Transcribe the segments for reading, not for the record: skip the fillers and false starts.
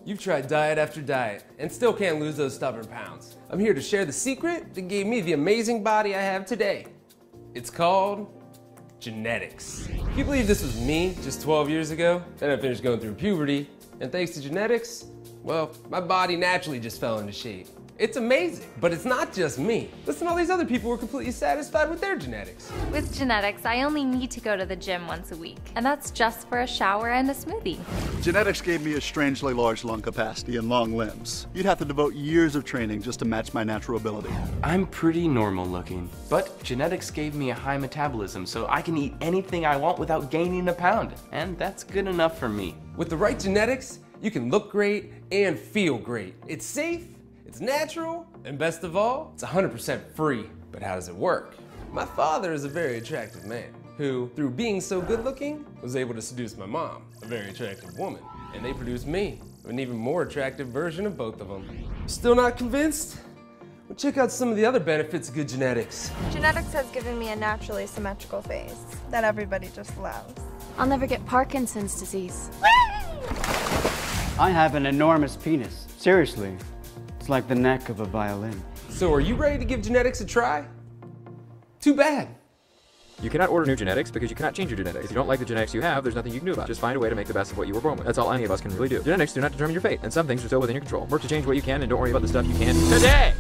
You've tried diet after diet and still can't lose those stubborn pounds. I'm here to share the secret that gave me the amazing body I have today. It's called genetics. Can you believe this was me just 12 years ago? Then I finished going through puberty, and thanks to genetics, well, my body naturally just fell into shape. It's amazing, but it's not just me. Listen, all these other people were completely satisfied with their genetics. With genetics, I only need to go to the gym once a week, and that's just for a shower and a smoothie. Genetics gave me a strangely large lung capacity and long limbs. You'd have to devote years of training just to match my natural ability. I'm pretty normal looking, but genetics gave me a high metabolism, so I can eat anything I want without gaining a pound, and that's good enough for me. With the right genetics, you can look great and feel great. It's safe, it's natural, and best of all, it's 100% free. But how does it work? My father is a very attractive man who, through being so good looking, was able to seduce my mom, a very attractive woman. And they produced me, an even more attractive version of both of them. Still not convinced? Well, check out some of the other benefits of good genetics. Genetics has given me a naturally symmetrical face that everybody just loves. I'll never get Parkinson's disease. I have an enormous penis. Seriously. It's like the neck of a violin. So are you ready to give genetics a try? Too bad. You cannot order new genetics because you cannot change your genetics. If you don't like the genetics you have, there's nothing you can do about it. Just find a way to make the best of what you were born with. That's all any of us can really do. Genetics do not determine your fate, and some things are still within your control. Work to change what you can and don't worry about the stuff you can't today!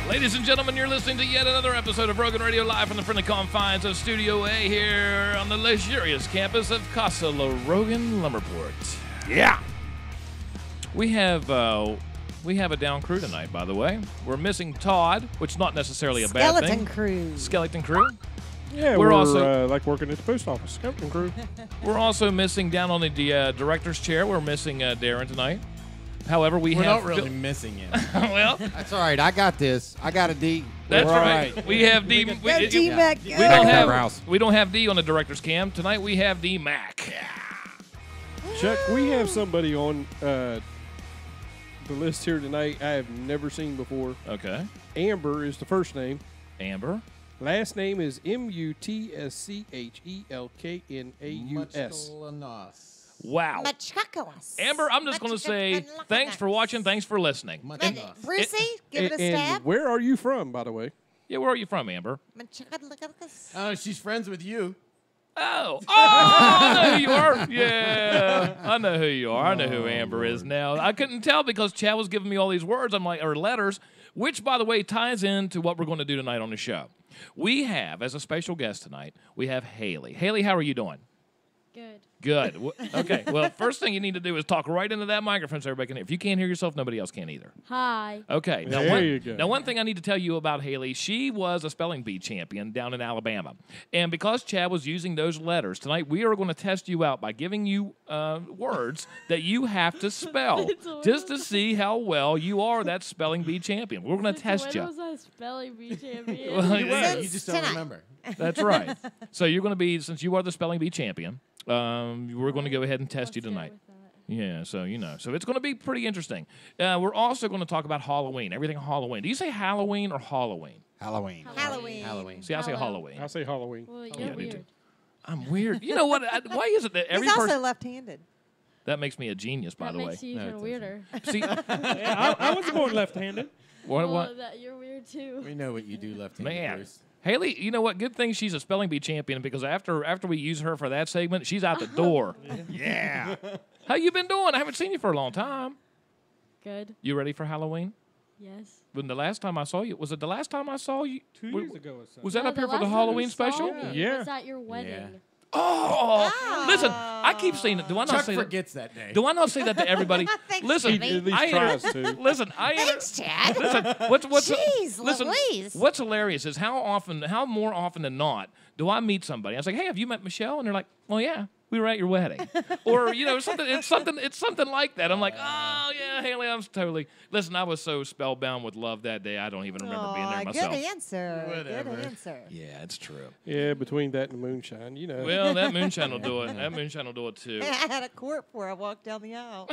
Ladies and gentlemen, you're listening to yet another episode of Rogan Radio live from the friendly confines of Studio A here on the luxurious campus of Casa La Rogan, Lumberport. Yeah! We have a down crew tonight, by the way. We're missing Todd, which is not necessarily a bad thing. Skeleton crew. Skeleton crew. Yeah, we're also like working at the post office. Skeleton crew. We're also missing down on the director's chair. We're missing Darren tonight. However, We're have not really missing him. Well, that's all right. I got this. I got a D. That's We're all right. We have D. D-Mac. We don't have D on the director's cam tonight. We have D Mac. Chuck, we have somebody on the list here tonight I have never seen before. Okay. Amber is the first name. Amber. Last name is Mutschelknaus. Wow. Amber, I'm just going to say thanks for watching. Thanks for listening. Brucey, give it a stab. And where are you from, by the way? Yeah, where are you from, Amber? She's friends with you. Oh, I know who you are. Yeah, I know who you are. I know who Amber is now. I couldn't tell because Chad was giving me all these words. I'm like, or letters, which, by the way, ties into what we're going to do tonight on the show. We have, as a special guest tonight, we have Haley. Haley, how are you doing? Good. Okay. Well, first thing you need to do is talk right into that microphone so everybody can hear. If you can't hear yourself, nobody else can either. Hi. Okay. Now, you go. Now, one thing I need to tell you about Haley, she was a spelling bee champion down in Alabama. And because Chad was using those letters, tonight we are going to test you out by giving you words that you have to spell just to see how well you are that spelling bee champion. We're going to test you. When was I spelling bee champion? Well, You just don't remember. That's right. So you're going to be, since you are the spelling bee champion, we're going to go ahead and test you tonight. Yeah, so you know. So it's going to be pretty interesting. We're also going to talk about Halloween, everything Halloween. Do you say Halloween or Halloween? Halloween. Halloween. See, I say Halloween. I say Halloween. Well, you're weird. I'm weird. You know what? Why is it that every He's also person... left-handed. That makes me a genius, by That the way. makes you even weirder. See, Yeah, I was born left-handed. what? That you're weird too. We know what you do left-handed, Man. Bruce. Haley, you know what? Good thing she's a spelling bee champion because after we use her for that segment, she's out the door. Yeah. How you been doing? I haven't seen you for a long time. Good. You ready for Halloween? Yes. When the last time I saw you, was it the last time I saw you? 2 years ago or something. Was that No, up here for the last time Halloween you saw special? me Yeah. was at your wedding. Oh, listen, I keep saying it. Do I not Chuck say that? forgets that day. Do I not say that to everybody? Thanks, Listen, He at least I tries to. listen, Thanks, Chad. Listen, what's Jeez listen, Louise. what's hilarious is how more often than not do I meet somebody? I was like, hey, have you met Michelle? And they're like, well, yeah, we were at your wedding, or you know, it's something like that. I'm like, oh yeah, Haley, I'm totally. Listen, I was so spellbound with love that day, I don't even remember being there myself. Good answer. Whatever. Good answer. Yeah, it's true. Yeah, between that and the moonshine, you know. Well, that moonshine will do it. That moonshine will do it too. I had a court before I walked down the aisle.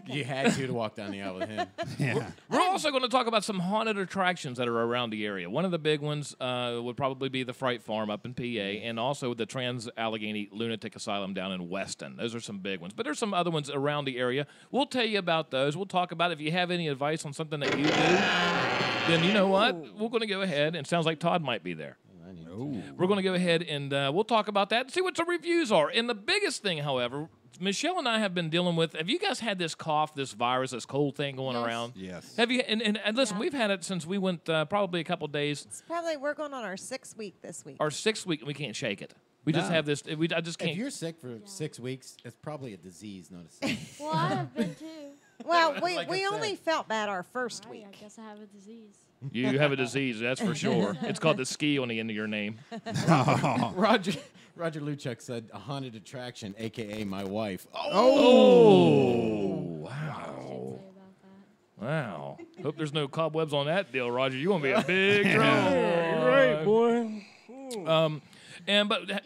You had to walk down the aisle with him. We're also going to talk about some haunted attractions that are around the area. One of the big ones would probably be the Fright Farm up in PA, and also the Trans-Allegheny Lunatic Asylum down in Weston. Those are some big ones. But there's some other ones around the area. We'll tell you about those. We'll talk about it. If you have any advice on something that you do, then you know what? We're going to go ahead, and it sounds like Todd might be there. We're going to go ahead and we'll talk about that and see what the reviews are. And the biggest thing, however, Michelle and I have been dealing with. Have you guys had this cough, this virus, this cold thing going around? Yes. Have you? And listen, we've had it since we went probably a couple days. We're going on our 6th week this week. Our 6th week, and we can't shake it. We just have this. I just can't. If you're sick for 6 weeks, it's probably a disease, not a sickness. Well, I have been too. Well, Like I we said. Oh, felt bad our first week. I guess I have a disease. You have a disease, that's for sure. It's called the ski on the end of your name. Roger Luchuk said a haunted attraction, a.k.a. my wife. Oh, wow. Wow. Hope there's no cobwebs on that deal, Roger. You're going to be a big trouble. You're right, boy. But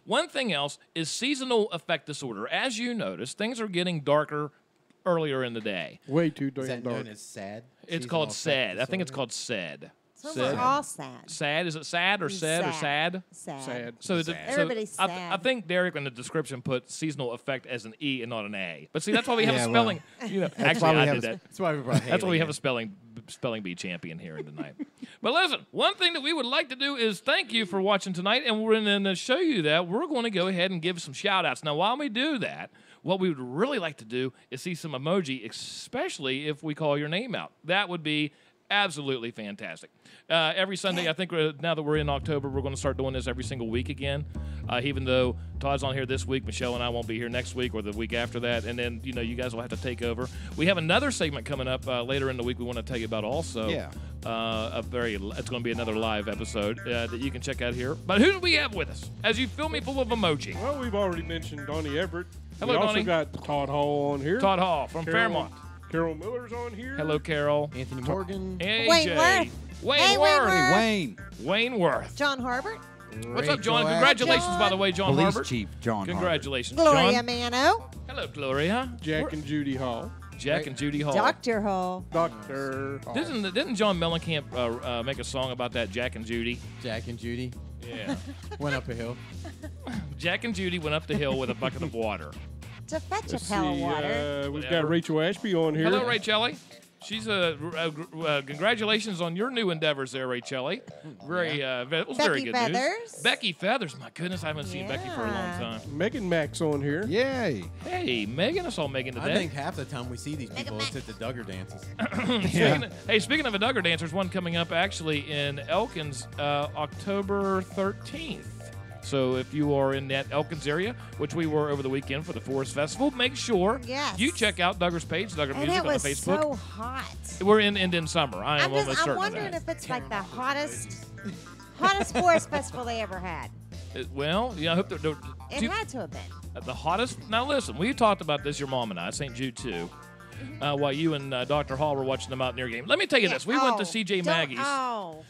one thing else is seasonal affect disorder. As you notice, things are getting darker earlier in the day. Way too Is that dark. known as SAD? It's called SAD. I think it's called SAD. So we're all sad. Sad? Is it sad or sad or sad? Sad. So, Everybody's I sad. think Derek in the description put seasonal effect as an E and not an A. But see, that's why we have a spelling. You know, actually, I did that. That's why we brought That's why we Haley have a spelling bee champion here tonight. But listen, one thing that we would like to do is thank you for watching tonight, and we're going to show you that. We're going to go ahead and give some shout-outs. Now, while we do that, what we would really like to do is see some emoji, especially if we call your name out. That would be Absolutely fantastic. Every Sunday, I think now that we're in October, we're going to start doing this every single week again. Even though Todd's on here this week, Michelle and I won't be here next week or the week after that. And then, you guys will have to take over. We have another segment coming up later in the week we want to tell you about also. Yeah. It's going to be another live episode that you can check out here. But who do we have with us? As you fill me full of emoji. Well, we've already mentioned Donnie Everett. Hello, we also Donnie. got Todd Hall on here. Todd Hall from Fairmont. Carol Miller's on here. Hello, Carol. Anthony Morgan. AJ. Wayne Worth. Wayne Worth. Hey, Wayne. Wayne Worth. John Harbert. What's up, John? Congratulations, by the way, John Police Harbert. Chief John Congratulations, Gloria John. Mano. Hello, Gloria. Jack and Judy Hall. Jack and Judy Hall. Dr. Hall. Doctor. Didn't John Mellencamp make a song about that, Jack and Judy? Jack and Judy. Yeah. Went up a hill. Jack and Judy went up the hill with a bucket of water. To fetch Let's a pail of see, water. we've got Rachel Ashby on here. Hello, Rachel. She's congratulations on your new endeavors there, Rachel. It was very good Feathers. news. Becky Feathers. My goodness, I haven't seen Becky for a long time. Megan Max on here. Yay. Hey, Megan. I saw Megan today. I think half the time we see these people, it's at the Duggar dances. Speaking of a Duggar dance, there's one coming up actually in Elkins, October 13th. So if you are in that Elkins area, which we were over the weekend for the Forest Festival, make sure you check out Duggar's page, Duggar Music on the Facebook. It was so hot. We're in Indian summer. I am almost certain I'm wondering of that. if it's like the hottest Forest Festival they ever had. Well, yeah, I hope that It had to have been. the hottest. Now listen, we talked about this, your mom and I, St. Jude too. While you and Dr. Hall were watching the Mountaineer game. Let me tell you this. We went to CJ Maggie's.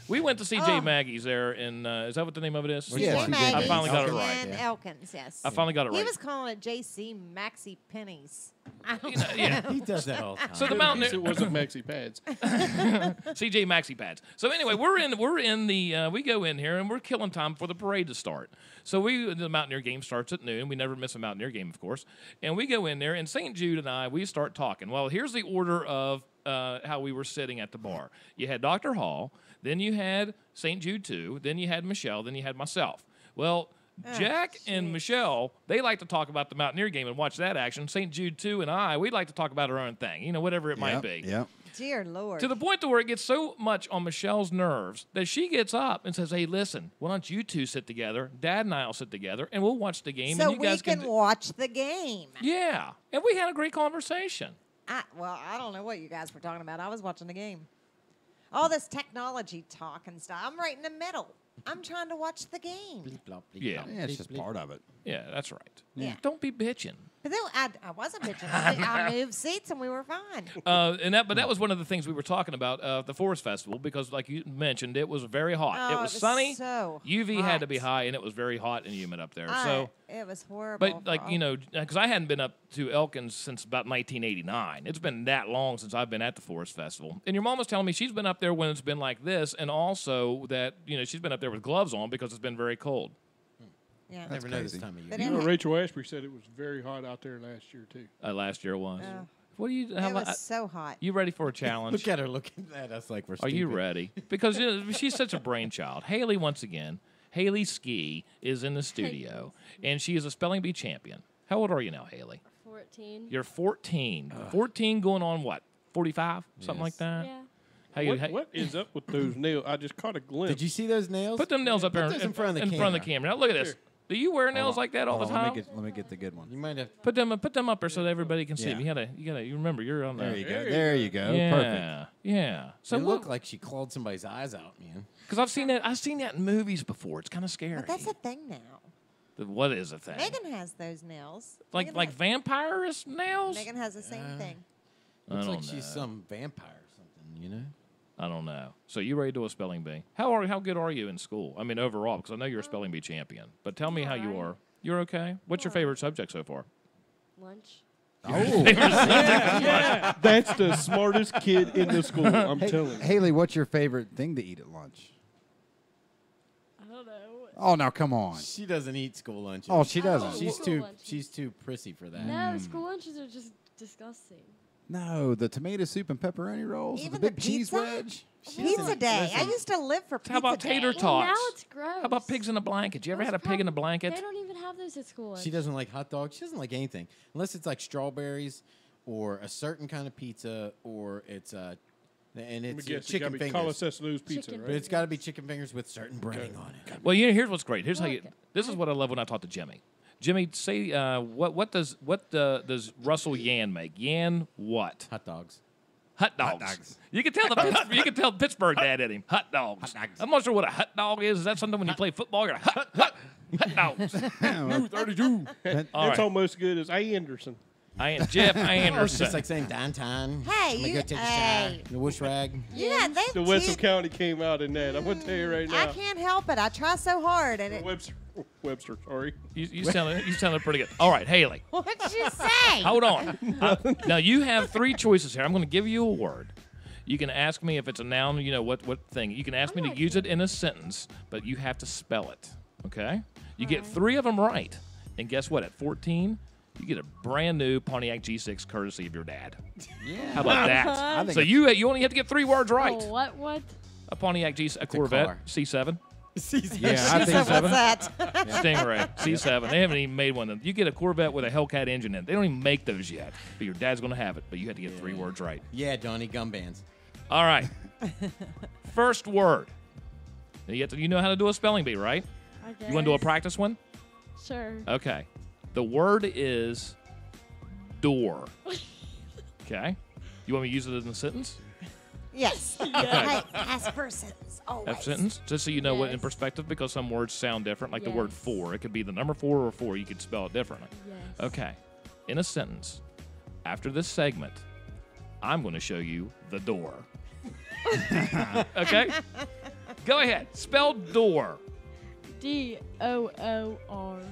We went to CJ Maggie's there in, is that what the name of it is? CJ Maggie's. I finally got it right. And Elkins, yes. I finally got it right. He was calling it J.C. Maxi Pennies. He does that all the time. So the Mountaineer. It wasn't Maxi Pads. CJ Maxi Pads. So anyway, we go in here and we're killing time for the parade to start. So the Mountaineer game starts at noon. We never miss a Mountaineer game, of course. And we go in there, and St. Jude and I, we start talking. Well, here's the order of how we were sitting at the bar. You had Dr. Hall, then you had St. Jude 2, then you had Michelle, then you had myself. Well, Jack and Michelle, they like to talk about the Mountaineer game and watch that action. St. Jude 2 and I, we like to talk about our own thing, whatever it might be. Yep. Dear Lord. To the point to where it gets so much on Michelle's nerves that she gets up and says, hey, listen, why don't you two sit together? Dad and I will sit together, and we'll watch the game. So and you guys can watch the game. Yeah. And we had a great conversation. I don't know what you guys were talking about. I was watching the game. All this technology talk and stuff. I'm right in the middle. I'm trying to watch the game. Yeah. It's just part of it. Yeah, that's right. Yeah. Don't be bitching. But then I wasn't bitching. I moved seats and we were fine. But that was one of the things we were talking about the Forest Festival because, like you mentioned, it was very hot. It was sunny. So UV hot. had to be high, and it was very hot and humid up there. It was horrible. But because I hadn't been up to Elkins since about 1989. It's been that long since I've been at the Forest Festival. And your mom was telling me she's been up there when it's been like this, and also that she's been up there with gloves on because it's been very cold. Yeah, I never know this time of You year. know, Rachel Ashby said it was very hot out there last year too. Last year it was. Yeah. What do you? It was so hot. You ready for a challenge? Look at her looking at us like we're Are stupid. you ready? Because she's such a brainchild. Haley, once again, Haley Ski is in the studio, and she is a spelling bee champion. How old are you now, Haley? 14. You're 14. 14 going on what? 45? Something like that? Yeah. What is up with those nails? I just caught a glimpse. Did you see those nails? Put them nails up there those in front of the camera. Now look at this. Do you wear nails like that all the time? Let me get the good one. You might have. Put them up there so that everybody can see them. Yeah. You remember you're on There the. you go. There you go. Yeah. Perfect. Yeah. So It looked like she clawed somebody's eyes out, man. Because I've seen that in movies before. It's kind of scary. But that's a thing now. What is a thing? Megan has those nails. Like vampire-ish nails? Megan has the same thing. Looks like know. she's some vampire or something, I don't know. So you ready to do a spelling bee? How good are you in school? I mean, overall, because I know you're a spelling bee champion. But tell me how you are. You're okay? What's your favorite subject so far? Lunch. Oh, that's the smartest kid in the school. I'm telling you. Haley, what's your favorite thing to eat at lunch? I don't know. Oh, now come on. She doesn't eat school lunches. Oh, she doesn't. She's too prissy for that. No, school lunches are just disgusting. No, the tomato soup and pepperoni rolls, Even with the big the cheese pizza? wedge. Pizza day. I used to live for pizza How about day. tater tots? Now it's gross. How about pigs in a blanket? You ever had a pig in a blanket? They don't even have those at school lunch. She doesn't like hot dogs. She doesn't like anything unless it's like strawberries or a certain kind of pizza or it's And Let me it's guess, it chicken gotta be fingers. Carlos Luz pizza, But right? it's got to be chicken fingers with certain breading on it. Well, here's what's great. Here's how you. This is what I love when I talk to Jimmy. Jimmy, say what does Russell Yan make? Yan what? Hot dogs. Hot dogs. You can tell the Pittsburgh dad in him. Hot dogs. I'm not sure what a hot dog is. Is that something when you play football? You're hot dogs. 32. It's right. almost as good as Anderson. Jeff It's Anderson. just like saying downtown. Hey, I'm gonna you- go take a hey. shower. The whoosh rag. Yeah, they The Wetzel County came out in that. I'm going to tell you right I now. can't help it. I try so hard, and it. Webster, sorry. You sounded pretty good. All right, Haley. What'd you say? Hold on. Now you have 3 choices here. I'm going to give you a word. You can ask me if it's a noun. You know what thing. You can ask me to use it in a sentence, but you have to spell it. Okay? You get 3 of them right, and guess what? At 14, you get a brand new Pontiac G6 courtesy of your dad. Yeah. How about that? So you only have to get 3 words right. Oh, what? A Pontiac a Corvette car. C7. Yeah, I think so. What's that? Stingray C7. They haven't even made one of them. You get a Corvette with a Hellcat engine in it. They don't even make those yet. But your dad's going to have it. But you have to get 3 words right. Yeah, Johnny, gum bands. All right. First word. Now you know how to do a spelling bee, right? I guess. You want to do a practice one? Sure. Okay. The word is door. Okay. You want me to use it in a sentence? Yes. Okay. Hey, ask for a sentence. Always. Have sentence, just so you know what in Yes. perspective, because some words sound different, like the word Yes. for. It could be the number 4 or 4. You could spell it differently. Yes. Okay. In a sentence, after this segment, I'm going to show you the door. Okay? Go ahead. Spell door. DOOR.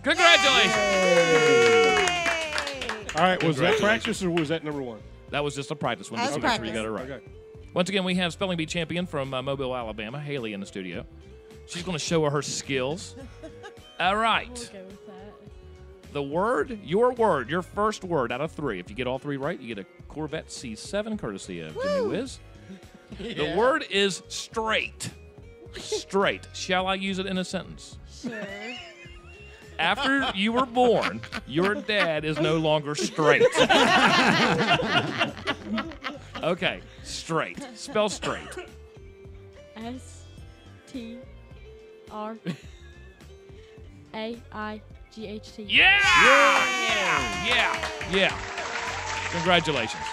Congratulations. All right, was that practice or was that number 1? That was just a practice one, That just to was make sure you got it right. Okay. Once again, we have Spelling Bee champion from Mobile, Alabama, Haley, in the studio. She's going to show her scills. All right. We'll go with that. The word, your first word out of 3. If you get all 3 right, you get a Corvette C7, courtesy of Jimmy Whiz. The word is straight. Straight. Shall I use it in a sentence? Sure. After you were born, your dad is no longer straight. Okay, straight. Spell straight. STRAIGHT. Yeah. Congratulations.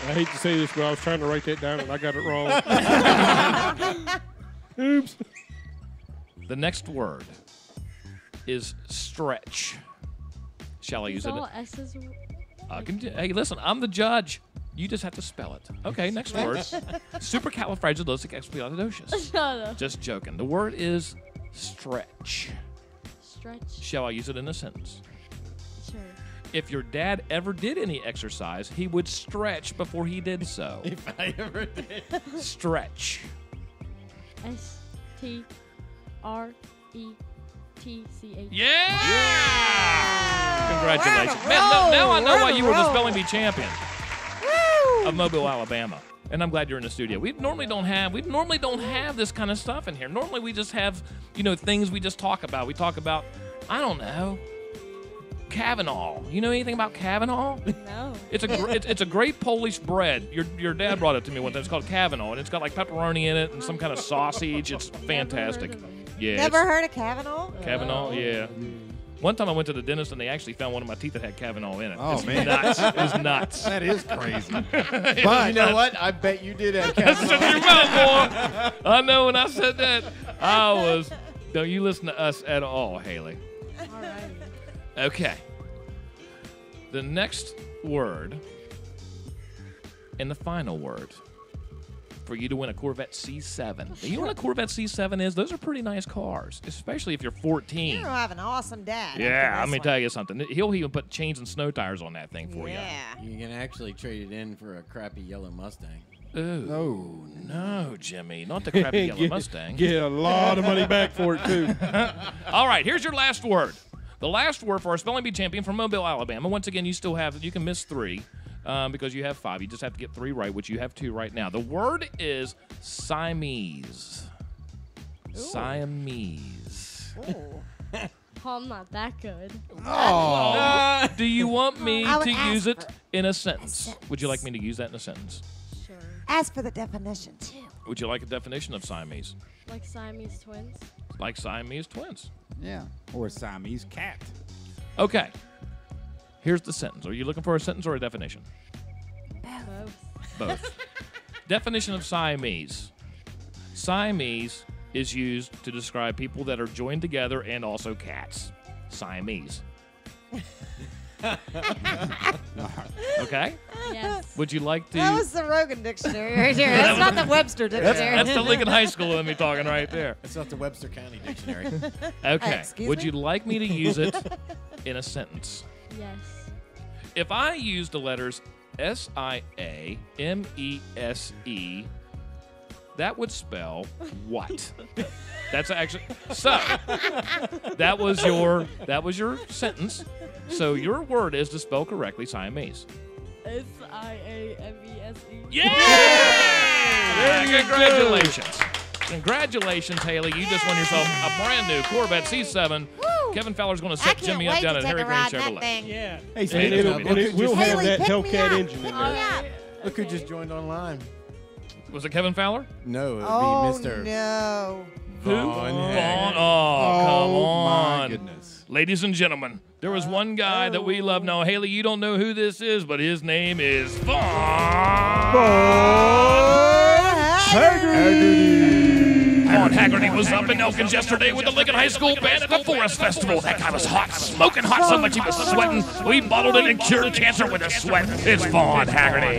I hate to say this, but I was trying to write that down and I got it wrong. Oops. The next word is stretch. Shall I use it? All S's. Hey, listen, I'm the judge. You just have to spell it. Okay, next word. Supercalifragilisticexpialidocious. Shut up. Just joking. The word is stretch. Stretch. Shall I use it in a sentence? Sure. If your dad ever did any exercise, he would stretch before he did so. If I ever did. Stretch. STRETCH. Yeah! Congratulations. Man, now I know why you were the spelling bee champion of Mobile, Alabama. And I'm glad you're in the studio. We normally don't have this kind of stuff in here. Normally we just have, things we just talk about. We talk about, I don't know, Kavanaugh. You know anything about Kavanaugh? No. It's a great Polish bread. Your dad brought it to me one time. It's called Kavanaugh, and it's got like pepperoni in it and some kind of sausage. It's fantastic. Yeah. Never heard of Kavanaugh? Kavanaugh, yeah. One time I went to the dentist and they actually found one of my teeth that had Kavanaugh in it. Oh, It's man. nuts. It was nuts. That is crazy. But you know what? I bet you did have Shut Kavanaugh. your mouth, boy. I know when I said that, don't you listen to us at all, Haley. Alrighty. Okay. The next word and the final word for you to win a Corvette C7. Do you know what a Corvette C7 is? Those are pretty nice cars, especially if you're 14. You have an awesome dad. Yeah, let me tell you something. He'll even put chains and snow tires on that thing for Yeah. You can actually trade it in for a crappy yellow Mustang. you. Ooh, no, Jimmy. Not the crappy yellow Mustang. Get a lot of money back for it, too. All right, here's your last word. The last word for our spelling bee champion from Mobile, Alabama. Once again, you can miss 3 because you have 5. You just have to get 3 right, which you have 2 right now. The word is Siamese. Ooh. Siamese. Ooh. Oh, I'm not that good. Do you want me I would to ask use it for in a sentence? Would you like me to use that in a sentence? Sure. Ask for the definition, too. Would you like a definition of Siamese? Like Siamese twins. Like Siamese twins. Yeah. Or a Siamese cat. Okay. Here's the sentence. Are you looking for a sentence or a definition? Both. Both. Definition of Siamese. Siamese is used to describe people that are joined together and also cats. Siamese. Okay? Yes. Would you like to... That was the Rogan dictionary right here. That's not the Webster dictionary. That's the Lincoln High School of me talking right there. That's not the Webster County Dictionary. Okay. Excuse Would me? you like me to use it in a sentence? Yes. If I use the letters Siamese, that would spell what? That's actually so. That was your sentence. So your word is to spell correctly Siamese. Siamese. Yeah! Congratulations. Congratulations, Haley. You just won yourself a brand new Corvette C7. Woo! Kevin Fowler's going to set Jimmy up down at Harry Green Chevrolet. Yeah. Hey, And speaking of, we'll have Haley, that pick me Hellcat up. engine in there. Yeah. look who just joined online. Was it Kevin Fowler? No, it would Oh, be Mr. no. Vaughn. Vaughn. Oh, come on. my goodness. Ladies and gentlemen, there was one guy that we love. Now, Haley, you don't know who this is, but his name is Vaughn Vaughn Haggerty was up in Elkins yesterday with the Lincoln High School band at the Forest Festival. That guy was hot, smoking hot so much he was sweating. We bottled it and cured cancer with his sweat. It's Vaughn Haggerty.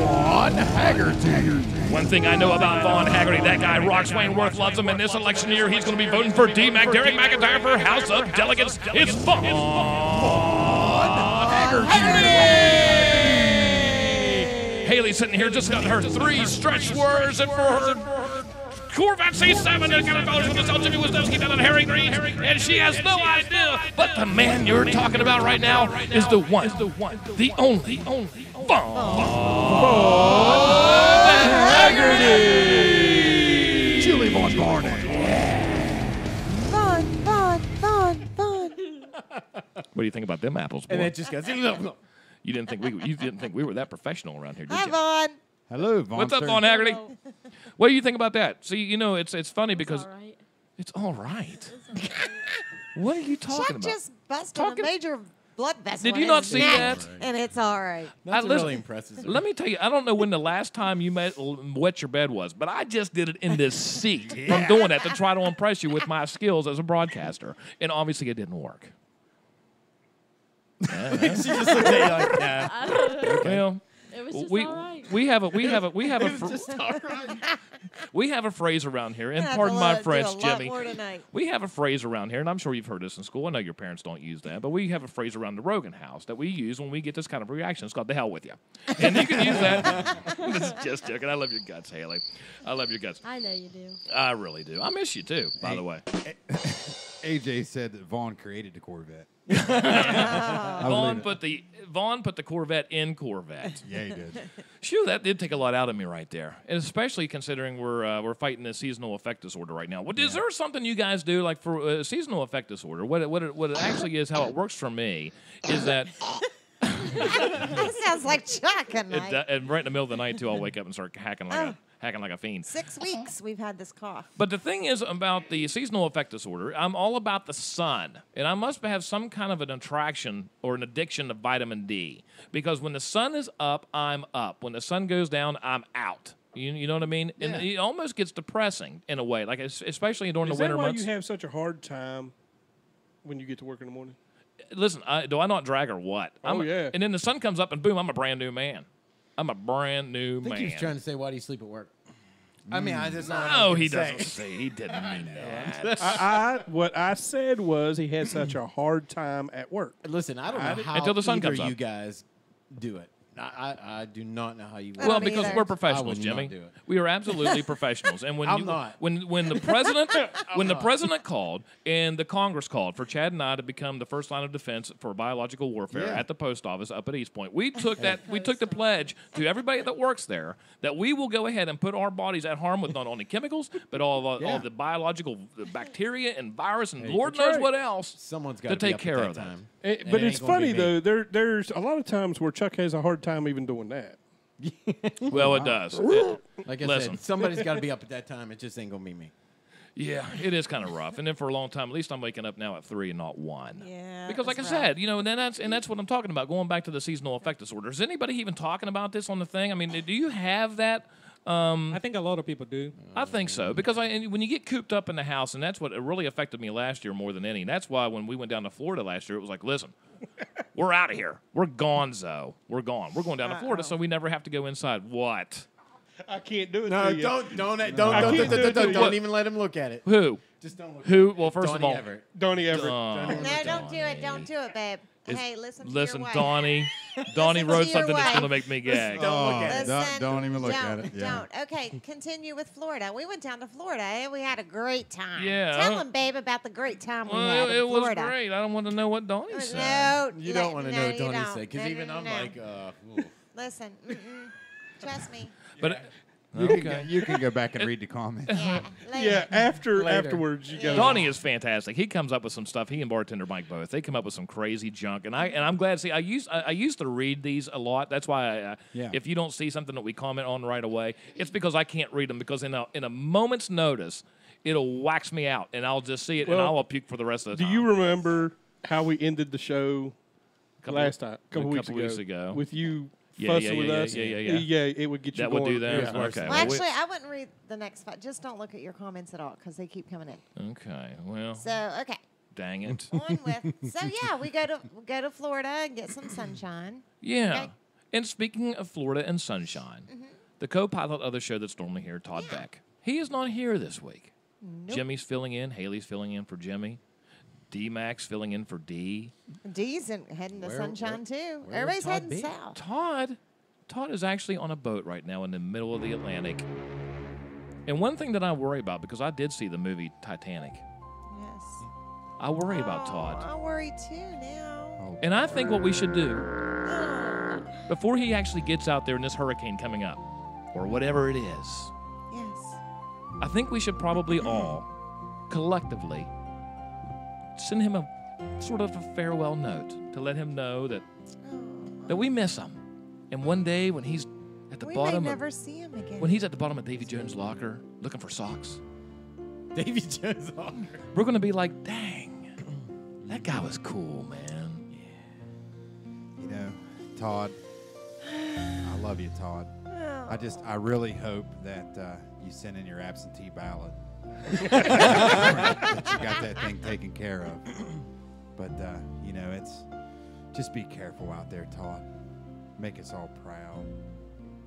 Vaughn Haggerty. One thing I know about Vaughn Haggerty, that guy rocks. Wayne Worth loves him. In this election year, he's going to be voting for D-Mac, Derek McIntyre for House of Delegates. It's Vaughn Haggerty. Haley's sitting here just got her 3 stretch words and for her Corvette C7 and Kevin Fowler's going to sell Jimmy Wisniewski down at Harry Green, and she has no idea. But the man you're talking about right now is the one, the only Vaughn Haggerty. Julie Von Barney. Fun. What do you think about them apples, boy? And it just goes. You didn't think we were that professional around here, did Hi, you? Vaughn. Hello, Von. What's up, Vaughn Haggerty? What do you think about that? See, you know, it's funny because All right. it's all right. What are you talking Chuck about? just busted a major blood vessel. Did in you not his see neck, that? And it's all right. That's listen, really impressive. Let me tell you, I don't know when the last time you wet your bed was, but I just did it in this seat from doing that to try to impress you with my skills as a broadcaster, and obviously it didn't work. She just looked at you like that. Well, It was just we all right. we have a we have a phrase around here, and pardon my French, Jimmy. We have a phrase around here, and I'm sure you've heard this in school. I know your parents don't use that, but we have a phrase around the Rogan house that we use when we get this kind of reaction. It's called "the hell with you," and you can use that. This is just joking. I love your guts, Haley. I love your guts. I know you do. I really do. I miss you too, by the way. AJ said that Vaughn created the Corvette. Vaughn put the Corvette in Corvette. Yeah, he did. Phew, that did take a lot out of me right there, and especially considering we're fighting a seasonal affect disorder right now. Is there something you guys do like for seasonal affect disorder? What it actually is, how it works for me, is that. That sounds like Chuck and I. And right in the middle of the night too, I'll wake up and start hacking like a fiend. 6 weeks we've had this cough. But the thing is about the seasonal affect disorder, I'm all about the sun. And I must have some kind of an attraction or an addiction to vitamin D. Because when the sun is up, I'm up. When the sun goes down, I'm out. You know what I mean? Yeah. And it almost gets depressing in a way, like especially during the winter months. Is that why you have such a hard time when you get to work in the morning? Listen, do I not drag or what? Yeah. And then the sun comes up and boom, I'm a brand new man. I'm a brand new man. I think he was trying to say, why do you sleep at work? I mean, I just know. No, he doesn't say. He didn't mean that. What I said was he had such a hard time at work. Listen, I don't know how until the sun comes up. you guys do it. I do not know how you. Well, because we're professionals, Jimmy. We are absolutely professionals. And when when the president called and the Congress called for Chad and I to become the first line of defense for biological warfare at the post office up at East Point, we took the pledge to everybody that works there that we will go ahead and put our bodies at harm with not only chemicals but all the biological bacteria and virus and Lord knows what else. Someone's got to take care of that. But it's funny though. There's a lot of times where Chuck has a hard time even doing that. Well, it does. Like I Listen. said, somebody's got to be up at that time. It just ain't gonna be me. Yeah, it is kind of rough. And then for a long time, at least I'm waking up now at 3 and not 1. Yeah. Because like I said, you know, and that's what I'm talking about, going back to the seasonal affect disorder. Is anybody even talking about this on the thing? I mean, do you have that? I think a lot of people do. I think so. Because when you get cooped up in the house, and that's what it really affected me last year more than any. And that's why when we went down to Florida last year, it was like, listen, we're out of here. We're gonzo. We're gone. We're going down to Florida, so we never have to go inside. What? I can't do it. No, to you. don't even let him look at it. Who? Just don't look. Who? Well, first Donnie of all, Everett. Donnie Everett. No, don't do it. Don't do it, babe. Hey, listen to Listen, your wife. Donnie Listen wrote to your something that's wife. going to make me gay. Don't look at it. Listen, Don't even look at it. Yeah. Don't. Okay, continue with Florida. We went down to Florida and we had a great time. Yeah. Tell him, babe, about the great time we Well, had in it was Florida. great. I don't want to know what Donnie said. No, You don't want to know what you Donnie don't. said, because No, even I'm no. like, oof. Listen, trust me. But You can go back and read the comments. Yeah, Yeah, afterwards you got. Donnie is fantastic. He comes up with some stuff. He and bartender Mike both. They come up with some crazy junk, and I'm glad. See, I used to read these a lot. That's why if you don't see something that we comment on right away, it's because I can't read them, because in a moment's notice, it'll wax me out, and I'll just see it, and I'll puke for the rest of the time. Do you remember how we ended the show last time? A couple weeks ago. With you fussing with us? Yeah, it would get you that going. would do that? Yeah. Okay. Well, actually, I wouldn't read the next five. Just don't look at your comments at all, because they keep coming in. Okay. Well. So, okay. Dang it. On with. So yeah, we go to Florida and get some sunshine. Yeah. Okay. And speaking of Florida and sunshine, the co-pilot of the show that's normally here, Todd Beck, he is not here this week. Nope. Jimmy's filling in. Haley's filling in for Jimmy. D-Max filling in for D. D's heading to sunshine too. Everybody's heading south. Todd is actually on a boat right now in the middle of the Atlantic. And one thing that I worry about, because I did see the movie Titanic, Yes. I worry about Todd. I worry too now. And I think what we should do, before he actually gets out there in this hurricane coming up, or whatever it is, Yes. I think we should probably all, collectively, send him a sort of a farewell note to let him know that we miss him. And one day when he's at the We bottom may of, never see him again. when he's at the bottom of Davy Jones' locker looking for socks, Davy Jones' locker. we're going to be like, dang, that guy was cool, man. You know, Todd, I love you, Todd. I really hope that you send in your absentee ballot. That you got that thing taken care of. But, you know, just be careful out there, Todd. Make us all proud.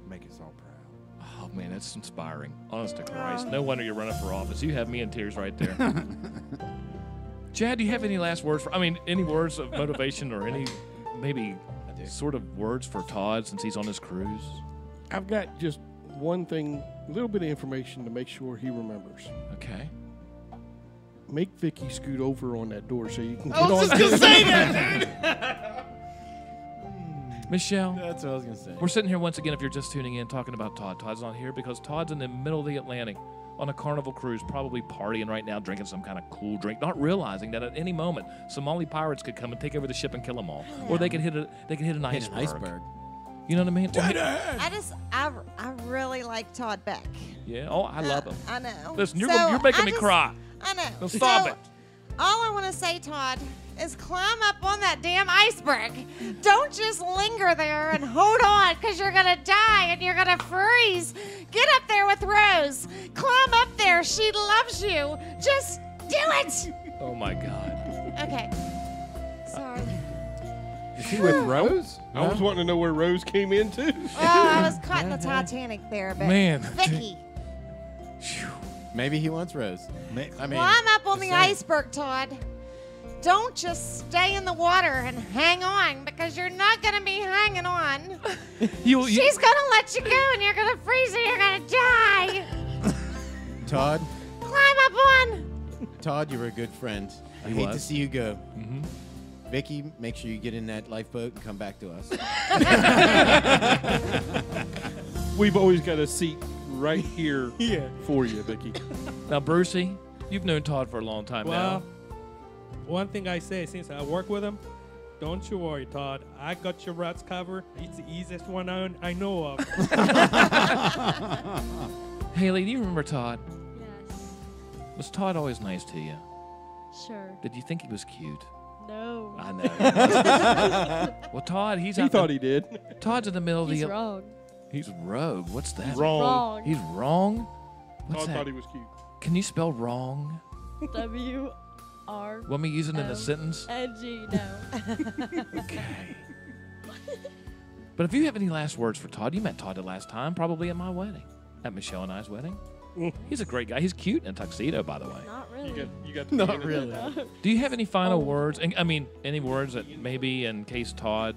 Make us all proud. Oh, man, that's inspiring. Honest to Christ. No wonder you're running for office. You have me in tears right there. Chad, do you have any last words any words of motivation or any maybe sort of words for Todd since he's on his cruise? I've got just one thing, a little bit of information to make sure he remembers. Okay. Make Vicky scoot over on that door so you can get I was on. just gonna say that, dude. Michelle. That's what I was gonna say. We're sitting here once again, if you're just tuning in, talking about Todd. Todd's not here because Todd's in the middle of the Atlantic on a Carnival cruise, probably partying right now, drinking some kind of cool drink, not realizing that at any moment Somali pirates could come and take over the ship and kill them all, or they could hit an iceberg. You know what I mean? I really like Todd Beck. Yeah. Oh, I love him. I know. Listen, you're So, making I me just- cry. I know. Now stop So, it. All I want to say, Todd, is climb up on that damn iceberg. Don't just linger there and hold on, because you're going to die and you're going to freeze. Get up there with Rose. Climb up there. She loves you. Just do it. Oh, my God. Okay. Sorry. Is he with Rose? I was wanting to know where Rose came in too. Oh, I was caught in the Titanic there, but Man. Vicky. Maybe he wants Rose. I mean, Climb up on the just saying. iceberg, Todd. Don't just stay in the water and hang on, because you're not going to be hanging on. She's going to let you go and you're going to freeze and you're going to die. Todd, Climb up on. Todd, you were a good friend. I He hate to was. see you go. Mm-hmm. Vicky, make sure you get in that lifeboat and come back to us. We've always got a seat right here for you, Vicky. Now, Brucey, you've known Todd for a long time Well, now. one thing I say, since I work with him, Don't you worry, Todd. I got your rats covered. It's the easiest one I know of. Haley, do you remember Todd? Yes. Was Todd always nice to you? Sure. Did you think he was cute? No. I know. Well, Todd, He thought he did. Todd's in the middle of He's the. wrong. He's rogue. What's that? Wrong. He's wrong. What's Todd that? thought he was cute. Can you spell wrong? W-R. Want me to use it in a sentence? N-G, no. Okay. But if you have any last words for Todd, you met Todd the last time, probably at my wedding, at Michelle and I's wedding. He's a great guy. He's cute in a tuxedo, by the way. Not really. You got Not really. No. Do you have any final words? I mean, any words that maybe in case Todd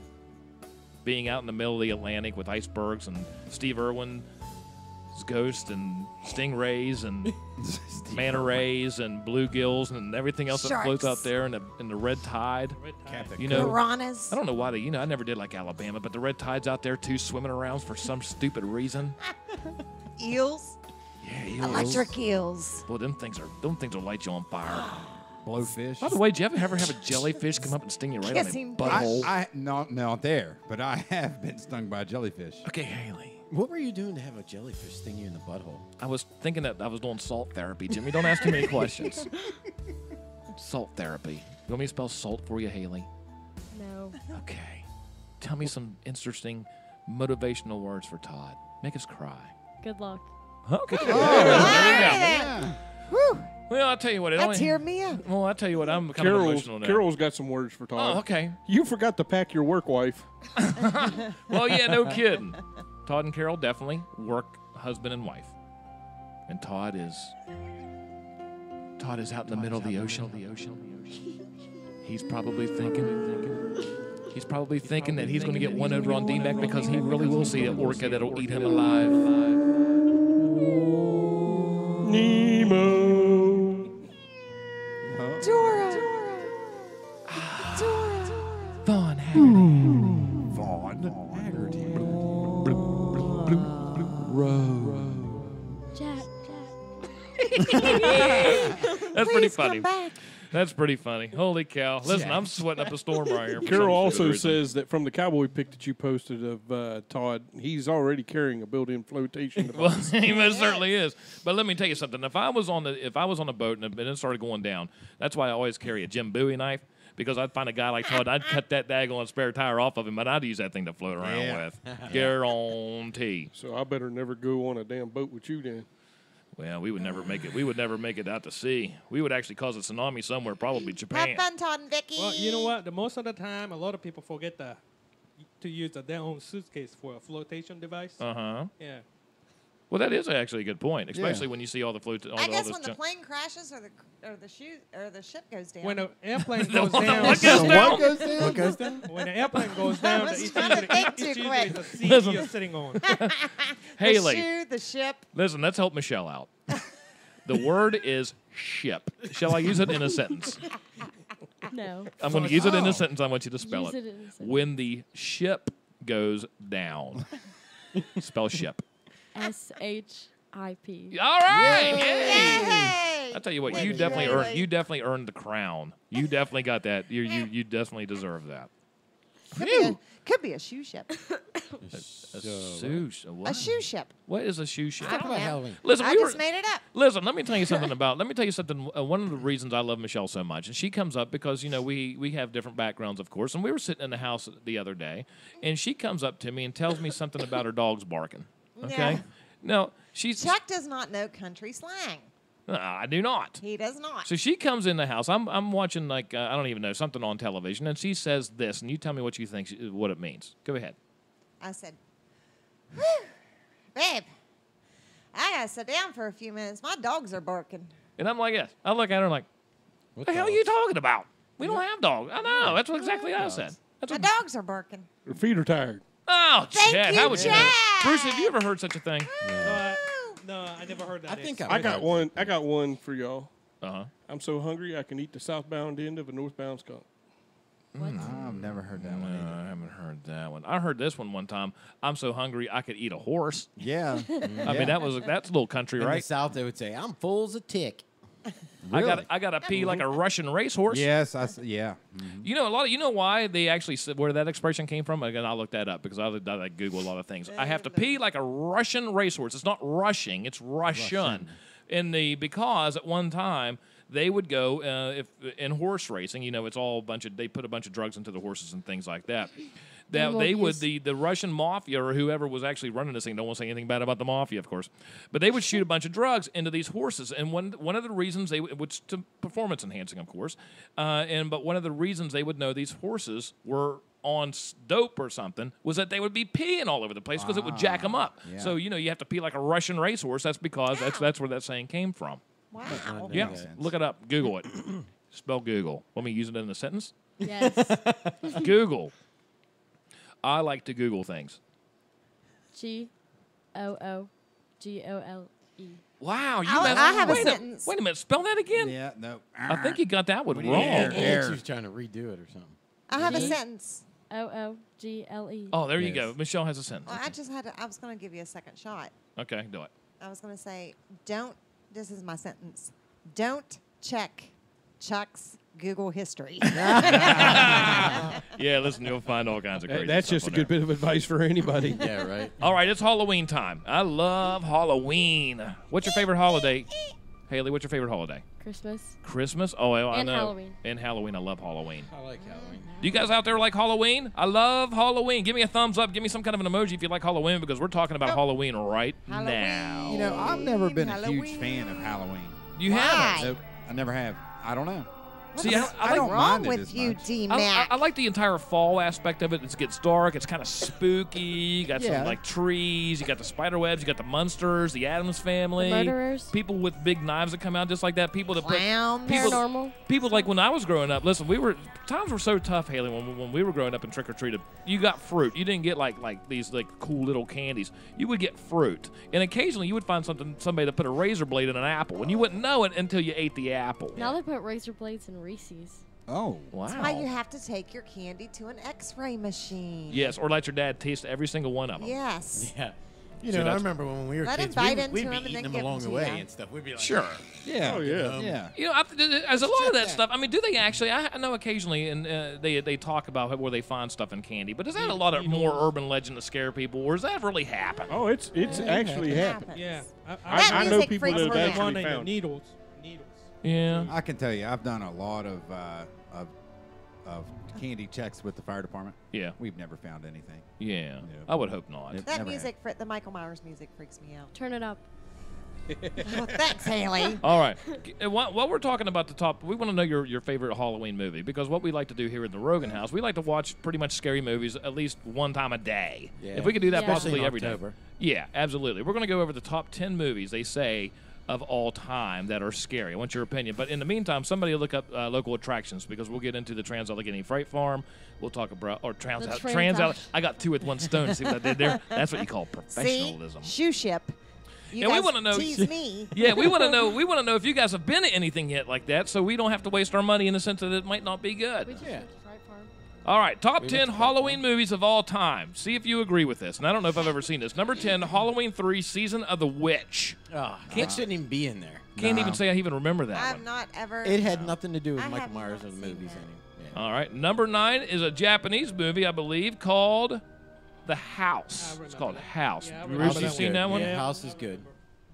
being out in the middle of the Atlantic with icebergs and Steve Irwin's ghost and stingrays and manta rays and bluegills and everything else that floats out there in the red tide. You know, Piranhas. I don't know why I never did like Alabama, but the red tide's out there too, swimming around for some stupid reason. Eels. Yeah, eels. Electric eels. Boy, them things will light you on fire. Blowfish. By the way, did you ever have a jellyfish come up and sting you right on the butthole? I not there, but I have been stung by a jellyfish. Okay, Haley. What were you doing to have a jellyfish sting you in the butthole? I was thinking that I was doing salt therapy, Jimmy. Don't ask too many questions. Salt therapy. You want me to spell salt for you, Haley? No. Okay. Tell me some interesting motivational words for Todd. Make us cry. Good luck. Okay. All There right, we go. then. Whew. Well, I'll tell you what. That's hear me out. Well, I'll tell you what. I'm kind of emotional now. Carol's got some words for Todd. Oh, okay. You forgot to pack your work wife. Well, yeah, no kidding. Todd and Carol definitely work husband and wife. And Todd is out in the middle of the ocean. He's probably thinking that he's going to get one over on D-Mac because he really will see an orca that'll eat him alive. Nemo. Dora. Vaughn Haggerty. Vaughn Haggerty. Jack. That's pretty Please come funny. back. That's pretty funny. Holy cow. Listen, I'm sweating up a storm right here. for Carol some also stupid reason. says that from the cowboy pic that you posted of Todd, he's already carrying a built-in flotation device. Well, he most certainly is. But let me tell you something. If I was on a boat and it started going down, that's why I always carry a Jim Bowie knife. Because I'd find a guy like Todd, I'd cut that daggone spare tire off of him, and I'd use that thing to float around with. Guarantee. So I better never go on a damn boat with you then. Well, we would never make it. We would never make it out to sea. We would actually cause a tsunami somewhere, probably Japan. Have fun, Todd and Vicky. Well, you know what? Most of the time, a lot of people forget to use their own suitcase for a flotation device. Uh-huh. Yeah. Well, that is actually a good point, especially when you see all the float. I guess when the plane crashes or the ship goes down. When the airplane goes down. What goes down? What goes down? When the airplane goes down, was it's trying to think too usually quick. the seat Listen. you're sitting on. Haley, The shoe, the ship. listen, let's help Michelle out. The word is ship. Shall I use it in a sentence? No. I'm going to use it in a sentence. I want you to spell Use it. it in a sentence. When the ship goes down. Spell ship. S-H-I-P. All right. Yay! I tell you what, Way you to definitely go. earned. You definitely earned the crown. You definitely got that. You definitely deserve that. Could be a shoe ship. A shoe ship. A shoe ship. What is a shoe ship? I don't know. Halloween. Listen, I we just were, made it up. Listen, let me tell you something about. Let me tell you something. One of the reasons I love Michelle so much, and she comes up because we have different backgrounds, of course. And we were sitting in the house the other day, and she comes up to me and tells me something about her dog's barking. Okay. Yeah. No, she's. Chuck does not know country slang. I do not. He does not. So she comes in the house. I'm watching like I don't even know something on television, and she says this, and you tell me what you think what it means. Go ahead. I said, "Whew, babe, I gotta sit down for a few minutes. My dogs are barking." And I'm like, yes. I look at her like, what the hell are you talking about? We don't have dogs. I know. That's what exactly I said. That's My what, dogs are barking. Her feet are tired. oh, Thank Chad, you, how would you know? Chad. Bruce, have you ever heard such a thing? No, I never heard that. I think I got one. I got one for y'all. Uh-huh. I'm so hungry I can eat the southbound end of a northbound skunk. I've never heard that one No, either. I haven't heard that one. I heard this one time. I'm so hungry I could eat a horse. Yeah. I mean, that's a little country, In the right? South, they would say, "I'm full as a tick." Really? I gotta pee like a Russian racehorse. Yes, yeah. You know you know why they actually said where that expression came from? Again, I'll look that up because I Google a lot of things. I have to pee like a Russian racehorse. It's not rushing, it's Russian. Because at one time they would go if in horse racing, it's all they put a bunch of drugs into the horses and things like that. That they would the Russian mafia or whoever was actually running this thing. Don't want to say anything bad about the mafia, of course, but they would shoot a bunch of drugs into these horses. And one of the reasons which to performance enhancing, of course, but one of the reasons they would know these horses were on dope or something was that they would be peeing all over the place because it would jack them up. Yeah. So you have to pee like a Russian racehorse. That's because that's where that saying came from. Wow. Yeah, look it up. Google it. Spell Google. Want me to use it in a sentence? Yes. Google. I like to Google things. GOOGLE. Wow, I have a sentence. Wait a minute, spell that again? Yeah, no. I think you got that one What wrong. do you She was trying to redo it or something. I have a sentence. OOGLE. Oh, there you go. Michelle has a sentence. Well, I was going to give you a second shot. Okay, do it. I was going to say, this is my sentence. Don't check Chuck's Google history. Yeah, listen, you'll find all kinds of crazy That's stuff just a on good there. bit of advice for anybody. Yeah, right. All right, it's Halloween time. I love Halloween. What's your favorite holiday? Haley, what's your favorite holiday? Christmas. Christmas? Oh, I And know. Halloween. And Halloween. I love Halloween. I like Halloween. Do you guys out there like Halloween? I love Halloween. Give me a thumbs up. Give me some kind of an emoji if you like Halloween because we're talking about Halloween right now. You know, I've never been a huge fan of Halloween. You haven't? Nope, I never have. I don't know. See, I don't mind it as much. I like the entire fall aspect of it. It gets dark. It's kind of spooky. You got some like trees. You got the spider webs. You got the monsters. The Addams Family. The murderers. People with big knives that come out just like that. People that Clowns. Paranormal. People like when I was growing up. Listen, times were so tough, Haley. When we were growing up and trick or treated, you got fruit. You didn't get like these like cool little candies. You would get fruit, and occasionally you would find somebody that put a razor blade in an apple, and you wouldn't know it until you ate the apple. Now they put razor blades in Reese's. Oh, wow. That's why you have to take your candy to an X-ray machine. Yes, or let your dad taste every single one of them. Yes. Yeah. See, I that's- remember when we were Let him kids, bite we'd into be him and eating then them give along them the to way you. and stuff. We'd be like, Sure. Yeah. Oh, yeah. Yeah. You know, as a lot of that stuff, I mean, do they actually? I know occasionally, and they talk about where they find stuff in candy, but is that a lot of more urban legend to scare people, or does that really happen? Oh, it's actually happened. Yeah. I know people that have freaks me out. actually One in the found it. needles. Yeah. I can tell you, I've done a lot of candy checks with the fire department. Yeah. We've never found anything. Yeah. No. I would hope not. Nope. That Never music, the Michael Myers music, freaks me out. Turn it up. Well, thanks, Haley. All right. While we're talking about the top, we want to know your favorite Halloween movie because what we like to do here in the Rogan House, we like to watch pretty much scary movies at least one time a day. Yeah. If we could do that Yeah. possibly Especially in every day. October. Yeah, absolutely. We're going to go over the top 10 movies they say of all time that are scary. I want your opinion. But in the meantime, somebody look up local attractions because we'll get into the Trans-Allegheny Freight Farm. We'll talk about I got two with one stone. See what I did there? That's what you call professionalism. See? Shoe ship. You And we guys want to know. tease me. Yeah, we want to know. We want to know if you guys have been to anything yet like that, so we don't have to waste our money in the sense that it might not be good. We just went to Fright Farm. All right, top We 10 went to Fright Halloween movies of all time. See if you agree with this. And I don't know if I've ever seen this. Number 10, Halloween 3: Season of the Witch. Oh, that shouldn't even be in there. Can't even say I even remember that I've one. not ever. It had nothing to do with I Michael have Myers not or the seen movies that. anymore. Yeah. All right, number 9 is a Japanese movie, I believe, called The House. It's called House. Yeah, I Bruce, remember you that seen Good. that one? Yeah, House is good.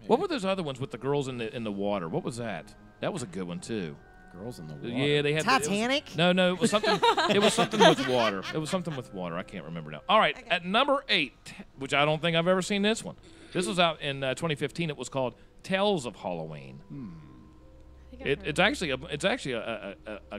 What were those other ones with the girls in the water? What was that? That was a good one too. Girls in the water. Yeah, they had Titanic? No, it was something. It was something with water. It was something with water. I can't remember now. All right, at number 8, which I don't think I've ever seen this one. This was out in 2015. It was called Tales of Halloween. It's actually a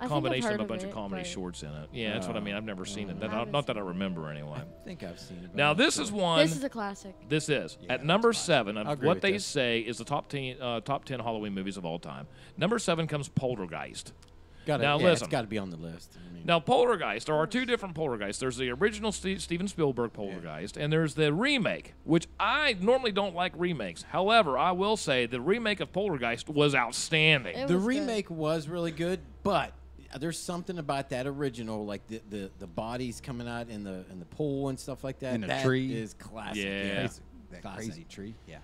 combination of a heard bunch of of it, comedy but- shorts in it. Yeah, that's what I mean. I've never seen it. Not that I remember anyway. I think I've seen it. but Now I'm not this sure. is one. This is a classic. This is Yeah, at number that's fine. 7 I of agree what with they this. say is the top 10 Halloween movies of all time. Number 7 comes Poltergeist. Gotta, Now yeah, listen. it's got to be on the list. I mean, Now, Poltergeist, there are two different Poltergeists. There's the original Steven Spielberg Poltergeist, and there's the remake, which I normally don't like remakes. However, I will say the remake of Poltergeist was outstanding. the remake was really good, but there's something about that original, like the bodies coming out in the pool and stuff like that. In a that tree. is classic. Yeah. That Classic. crazy tree. Yeah.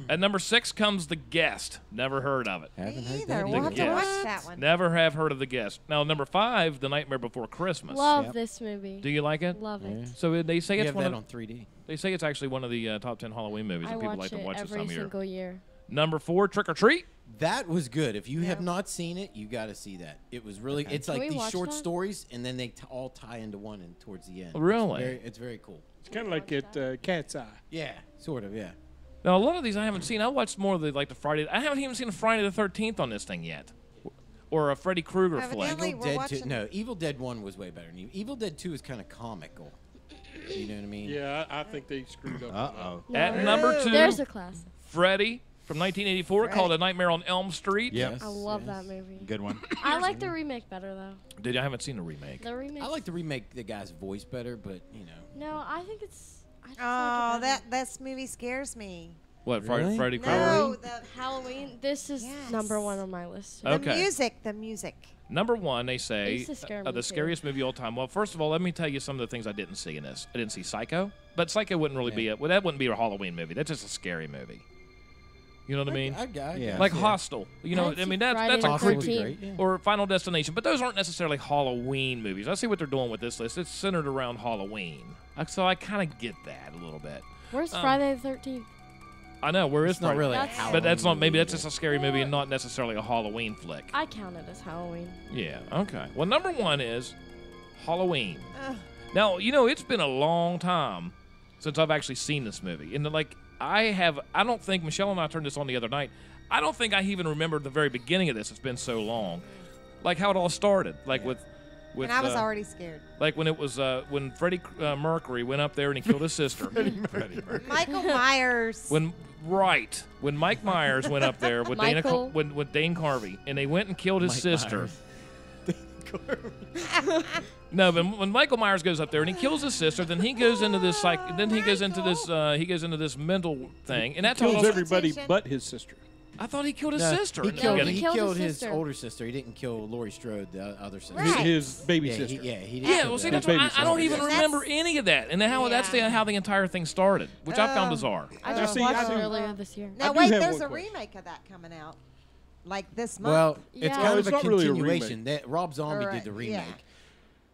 At number 6 comes The Guest. Never heard of it. Haven't heard Either. that We'll either. have to watch that one. Never have heard of The Guest. Now, number 5, The Nightmare Before Christmas. Love this movie. Do you like it? Love it. So they say You it's have one that of on 3D. They say it's actually one of the top 10 Halloween movies I that people watch like to watch it this every time of year. single year. Number 4, Trick or Treat. That was good. If you have not seen it, you got to see that. It was really. It's Can like we these watch short that? stories, and then they all tie into one and towards the end. Really? It's very cool. It's kind of like at Cat's Eye. Yeah, sort of. Yeah. Now, a lot of these I haven't seen. I watched more of the Friday. I haven't even seen a Friday the 13th on this thing yet, or a Freddy Krueger flick. Evidently, Evil we're Dead watching. 2, no, Evil Dead 1 was way better. Evil Dead 2 is kind of comical. You know what I mean? Yeah, I think they screwed up. Uh-oh. At number 2, There's a classic. Freddy from 1984, called A Nightmare on Elm Street. Yes. I love that movie. Good one. I like the remake better though. I haven't seen the remake. The remake. I like to remake the guy's voice better, but you know. No, I think it's. I just Oh, like it that movie scares me. What, Really? Freddy Krueger? No, the better. Halloween. This is Yes. number 1 on my list. Okay. the music. Number 1, they say, It's a scary the movie. scariest movie of all time. Well, first of all, let me tell you some of the things I didn't see in this. I didn't see Psycho, but Psycho wouldn't really be that wouldn't be a Halloween movie. That's just a scary movie. You know what I mean? Yeah. Like Hostel. You know, I mean that's a Hostel was creepy. great, yeah. Or Final Destination, but those aren't necessarily Halloween movies. I see what they're doing with this list. It's centered around Halloween, so I kind of get that a little bit. Where's Friday the 13th? I know where is It's not Friday? really a That's- Halloween But that's not. Maybe movie, that's just a scary movie and not necessarily a Halloween flick. I count it as Halloween. Yeah. Okay. Well, number 1 is Halloween. Ugh. Now, it's been a long time since I've actually seen this movie. And I don't think, Michelle and I turned this on the other night, I don't think I even remember the very beginning of this. It's been so long. Like how it all started. Like with And I was already scared. like when it was, when Freddie Mercury went up there and he killed his sister. Michael Myers. When Mike Myers went up there with with Dane Carvey, and they went and killed his sister. No, but when Michael Myers goes up there and he kills his sister, then he goes into this he goes into this mental thing, and that's Kills all. everybody but his sister. I thought he killed his No, sister. He in the killed, beginning. he killed killed his his older sister. He didn't kill Laurie Strode, the other sister. Right. His baby Yeah, sister. he didn't Yeah, kill well, see, that. that's what, baby I don't sister. even That's- remember any of that, and that's how the entire thing started, which I found bizarre. I Now, just see, watched I it do- earlier this year. Now I do wait, have there's one a question. remake of that coming out, like this month. Well, it's Yeah. kind Well, of it's a not really a continuation. That Rob Zombie Right, did the remake. yeah.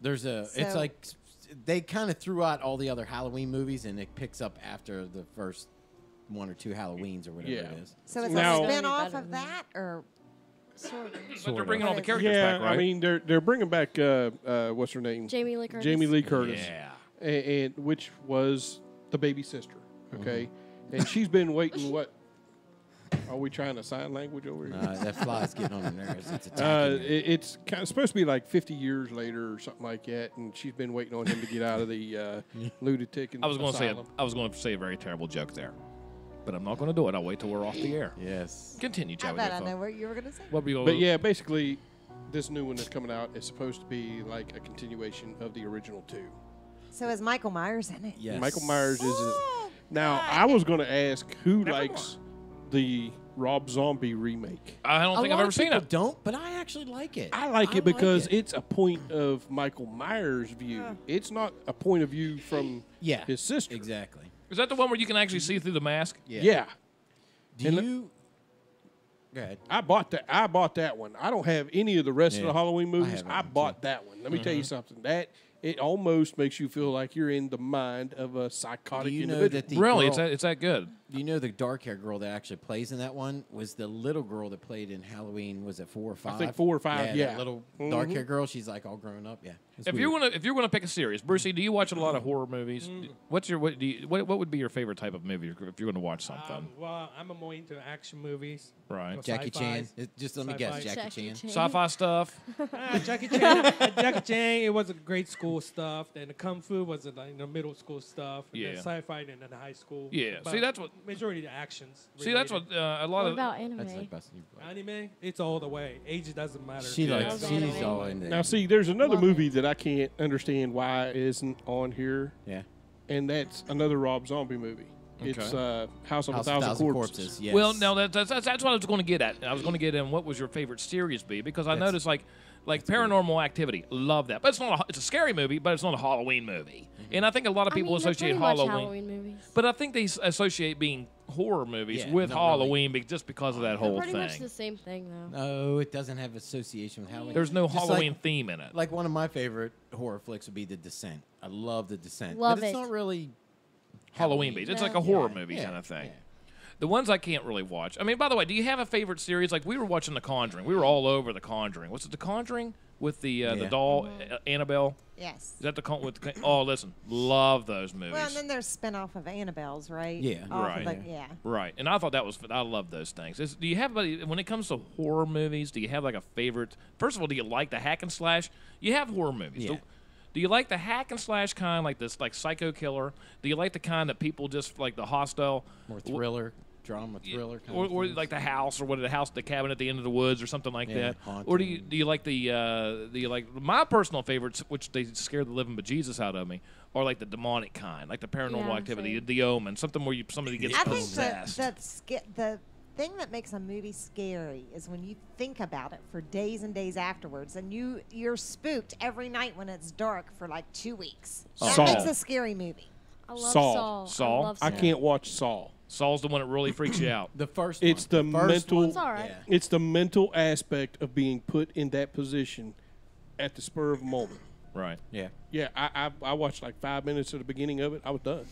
There's it's So- like they kind of threw out all the other Halloween movies, and it picks up after the first 1 or 2 Halloweens or whatever Yeah. it is. So it's Now- a spin off Better of than that, or Sort of. But they're bringing all the characters Yeah, back, right? I mean they're bringing back what's her name? Jamie Lee Curtis. Jamie Lee Curtis. Yeah. And which was the baby sister. Okay, and she's been waiting. What? Are we trying to sign language over here? That fly's getting on her nerves. It's attacking her. It's kind of supposed to be like 50 years later or something like that, and she's been waiting on him to get out of the lunatic I was going asylum. to say a very terrible joke there, but I'm not going to do it. I'll wait till we're off the air. Yes. Continue, I Joey. bet I know what you were gonna say. What were you But yeah, basically, this new one that's coming out is supposed to be like a continuation of the original 2. So is Michael Myers in it? Yes. Michael Myers is. Oh, Now, God. I was going to ask who likes the Rob Zombie remake. I don't think I've ever seen it. Don't, but I actually like it. I like it because it. it's a point of Michael Myers' view. It's not a point of view from Yeah. his sister. Exactly. Is that the one where you can actually see through the mask? Yeah. Do And you? Go ahead. I bought that one. I don't have any of the rest of Yeah. the Halloween I movies. have that I one, bought that one. Let me tell you something. That it almost makes you feel like you're in the mind of a psychotic Do you know individual. that the Really? girl- It's that good? Do you know the dark hair girl that actually plays in that one was the little girl that played in Halloween? Was it 4 or 5? think 4 or 5, yeah. That little dark hair girl. She's like all grown up. Yeah. It's If weird. you're gonna pick a series, Brucey, do you watch a lot of horror movies? What would be your favorite type of movie if you're gonna watch something? Well, I'm more into action movies. Right. or Jackie Chan. sci-fis. Just let me guess. Sci-fi. Jackie Chan. Sci-fi stuff. Jackie Chan. Jackie Chan. It was a grade school stuff. Then the kung fu was the middle school stuff. And Yeah. then sci-fi and then the high school. Yeah. But See, that's what. majority of the actions. See, that's what a lot What of. about anime? That's like best. Anime. It's all the way. Age doesn't matter. She Yeah. likes. She's all in there. Now, see, there's another Love movie that I can't understand why it isn't on here, Yeah. and that's another Rob Zombie movie. It's House of House a Thousand Corpses. Yes. Well, no, that's what I was going to get at. I was going to get in what was your favorite series be, because I noticed like Paranormal Activity, love that, but it's not. It's a scary movie, but it's not a Halloween movie. And I think a lot of people they're associate pretty much Halloween. Halloween movies. But I think they associate being horror movies Yeah, with not really. Halloween just because of that whole Pretty much thing. the same thing, though. No, it doesn't have association with Halloween. There's no Just Halloween like, theme in it. Like one of my favorite horror flicks would be The Descent. I love The Descent. Love but it's it. not really Halloween based. It's like a horror movie yeah, kind of thing. yeah. The ones I can't really watch. I mean, by the way, do you have a favorite series? Like we were watching The Conjuring. We were all over The Conjuring. What's it, The Conjuring with the doll Annabelle? Yes. Is that oh, listen, love those movies. Well, and then there's spin-off of Annabelle's, right? Yeah. Off of yeah. Right. And I thought that was I love those things. Do you have when it comes to horror movies, do you have like a favorite? First of all, do you like the hack and slash? You have horror movies. Yeah. Do you like the hack and slash kind, like this, like Psycho Killer? Do you like the kind that people just like the Hostel, More thriller, drama, thriller, kind of or things. like the house, or what, the cabin at the end of the woods, or something like that? Or do you like my personal favorites, which they scare the living bejesus out of me, are like the demonic kind, like the Paranormal Activity, the Omen, something where somebody gets possessed. I think the thing that makes a movie scary is when you think about it for days and days afterwards, and you're spooked every night when it's dark for like 2 weeks. That Saw. makes a scary movie. I love Saw. Saw. I love Saw. I can't watch Saw. Saw's the one that really freaks you out. The first It's the mental. It's all right. It's the mental aspect of being put in that position at the spur of a moment. Right. Yeah. Yeah. I watched like 5 minutes of the beginning of it. I was done.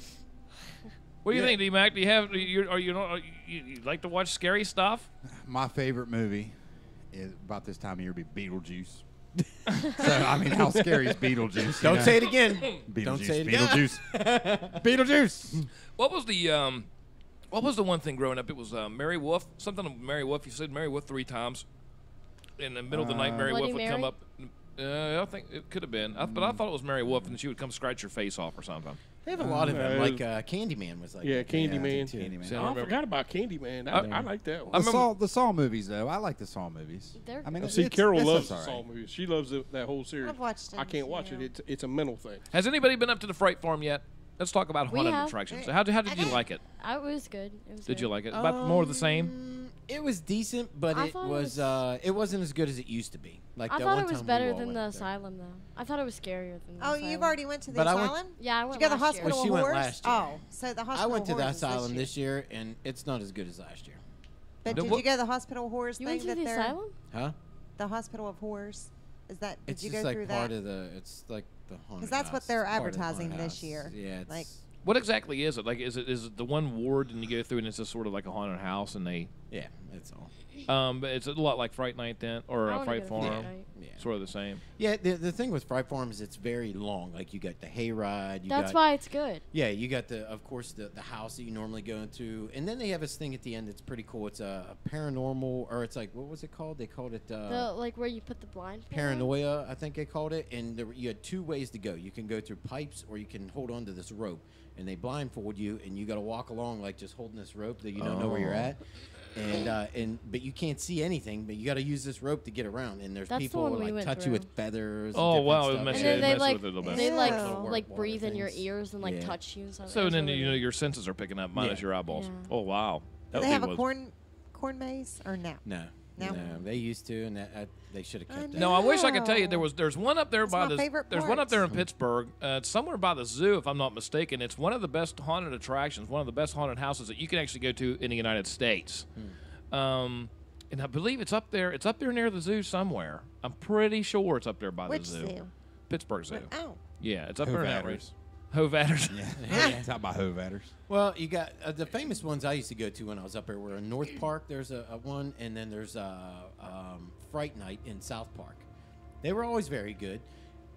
What do you think, D-Mac? Do you have you like to watch scary stuff? My favorite movie is about this time of year be Beetlejuice. So I mean, how scary is Beetlejuice? Don't say it again. Beetlejuice, Don't say it again. Beetlejuice. Beetlejuice. What was the one thing growing up? It was Mary Wolf. Something of Mary Wolf. You said Mary Wolf 3 times. In the middle of the night, Mary Bloody Wolf would Mary? come up. I think it could have been. But I thought it was Mary Wolf, and she would come scratch your face off or something. They have a lot of them. Like Candyman was like. Yeah, that. Candyman. Candyman. See, I I remember. forgot about Candyman. I like that The one. Saw movies though. I like the Saw movies. They're I mean, See, Carol loves the all Saw right. movies. She loves that whole series. I've watched I them, can't watch yeah. it. It's a mental thing. Has anybody been up to the Fright Farm yet? Let's talk about We haunted have. attractions. How did you like it? It was good. It was Did good. you like it? About more of the same? It was decent, but I it thought was it wasn't as good as it used to be. Like I that thought one it was time we better all than the went there. asylum, though. I thought it was scarier than the Oh, asylum. you've already went to the But I went- asylum? Yeah, I Did went you go to the last year. hospital Well, she of went horrors? last year. Oh, so the I hospital went to the of horrors is asylum this year. this year, and it's not as good as last year. But Then did what- you go to the hospital of horrors You thing went to that the they're asylum? Huh? the hospital of horrors? Is that did It's you just go like through part that? of the. It's like the haunted. Because that's what house. they're It's part of the advertising haunted this house. year. Yeah, it's, Like- What exactly is it? Like, is it the one ward and you go through and it's just sort of like a haunted house and they? yeah, that's all. But it's a lot like Fright Night then, or I wanna Fright go to Farm. Fright Night. Yeah. Sort of the same. Yeah, the thing with Fright Farm is it's very long. Like you got the hayride. That's why it's good. Yeah, you got of course the house that you normally go into, and then they have this thing at the end that's pretty cool. It's a paranormal, or it's like what was it called? They called it The like where you put the blind. paranoia, I think they called it. And you had 2 ways to go. You can go through pipes, or you can hold on to this rope, and they blindfold you, and you got to walk along like just holding this rope that you don't know where you're at. But you can't see anything, but you got to use this rope to get around. And there's That's the people one who we like went touch you through. with feathers. Oh, and wow, different it stuff. messed And then they mess like with it a little bit. they like Ew. like breathe in your things. ears and like Yeah. touch you and stuff. So It was then really you know weird. your senses are picking up minus Yeah. your eyeballs. Yeah. Oh wow. Do That they have was- a corn maze or no? No. No? They used to, and they should have kept that. No, I wish I could tell you there's one up there That's by my the favorite there's one up part. there in Pittsburgh. It's somewhere by the zoo, if I'm not mistaken. It's one of the best haunted attractions, one of the best haunted houses that you can actually go to in the United States. And I believe it's up there. It's up there near the zoo somewhere. I'm pretty sure it's up there by Which the zoo. zoo? Pittsburgh Zoo. Oh. Yeah, it's up there in that Hovatters. race. Hovatters. Yeah, it's out by Hovatters. Well, you got the famous ones I used to go to when I was up there were in North Park. There's a one, and then there's Fright Night in South Park. They were always very good.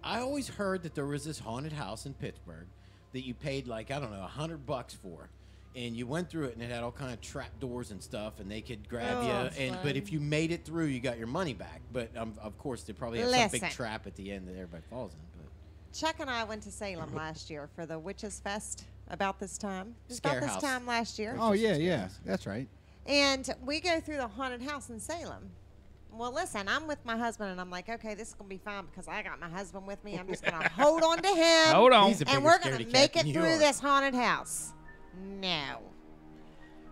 I always heard that there was this haunted house in Pittsburgh that you paid like I don't know $100 for, and you went through it and it had all kind of trap doors and stuff, and they could grab Oh, you. that's But fun. if you made it through, you got your money back. But of course, they probably have some big Listen. trap at the end that everybody falls in. But Chuck and I went to Salem last year for the Witches Fest about this time. It was Scare about this house. time last year. Oh yeah, that's right. And we go through the haunted house in Salem. Well, listen, I'm with my husband, and I'm like, okay, this is going to be fine because I got my husband with me. I'm just going to hold on to him. Hold on. He's a And bigger we're going scaredy to cat make than it you through are. this haunted house. No.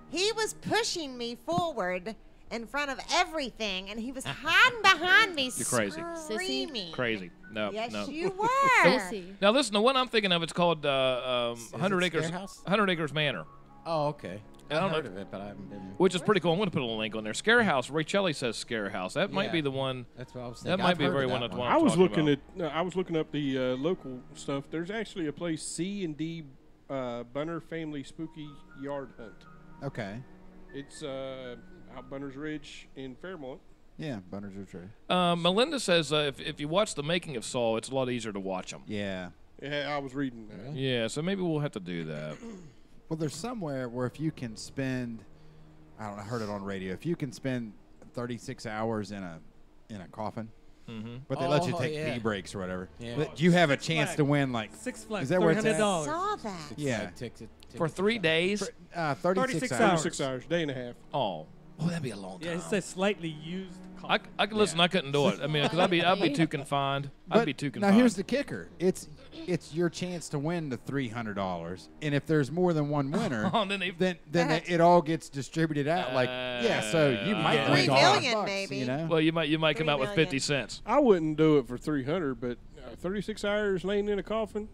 He was pushing me forward in front of everything, and he was hiding behind me, You're crazy. screaming. Crazy. No. Yes, no. you were. Sissy. Now listen, the one I'm thinking of, it's called it 100 Acres Scare House? 100 Acres Manor. oh, okay. I don't heard know. of it, but I haven't been. Which is pretty cool. I'm going to put a link on there. Scare House. Ray Shelley says Scare House. That might Yeah. be the one. That's what I was That thinking. might I've be a heard very of one that that one. I'm I was talking looking about. at I was looking up the local stuff. There's actually a place C&D Bunner Family Spooky Yard Hunt. Okay. It's out Bunner's Ridge in Fairmont. Yeah, Bunner's are true. Melinda says if you watch the making of Saw, it's a lot easier to watch them. Yeah. Yeah, I was reading that. Yeah, so maybe we'll have to do that. Well, there's somewhere where if you can spend, I don't know, I heard it on radio. If you can spend 36 hours in a coffin, but they let you take pee breaks or whatever, Yeah. but you have a Six chance Flags. to win like Six Flags, Is that where it's at? $300. Saw that. Yeah. For 3 days? 36 hours. 36 hours, day and a half. Oh, that'd be a long time. Yeah, it says slightly used. I could listen. I couldn't do it. I mean, because I'd be too confined. I'd be too confined. Now here's the kicker: it's your chance to win the $300, and if there's more than one winner, Oh, then it all gets distributed out. So you might win $3 million, maybe. You know? Well, you might come out with 50 million. cents. I wouldn't do it for 300, but 36 hours laying in a coffin.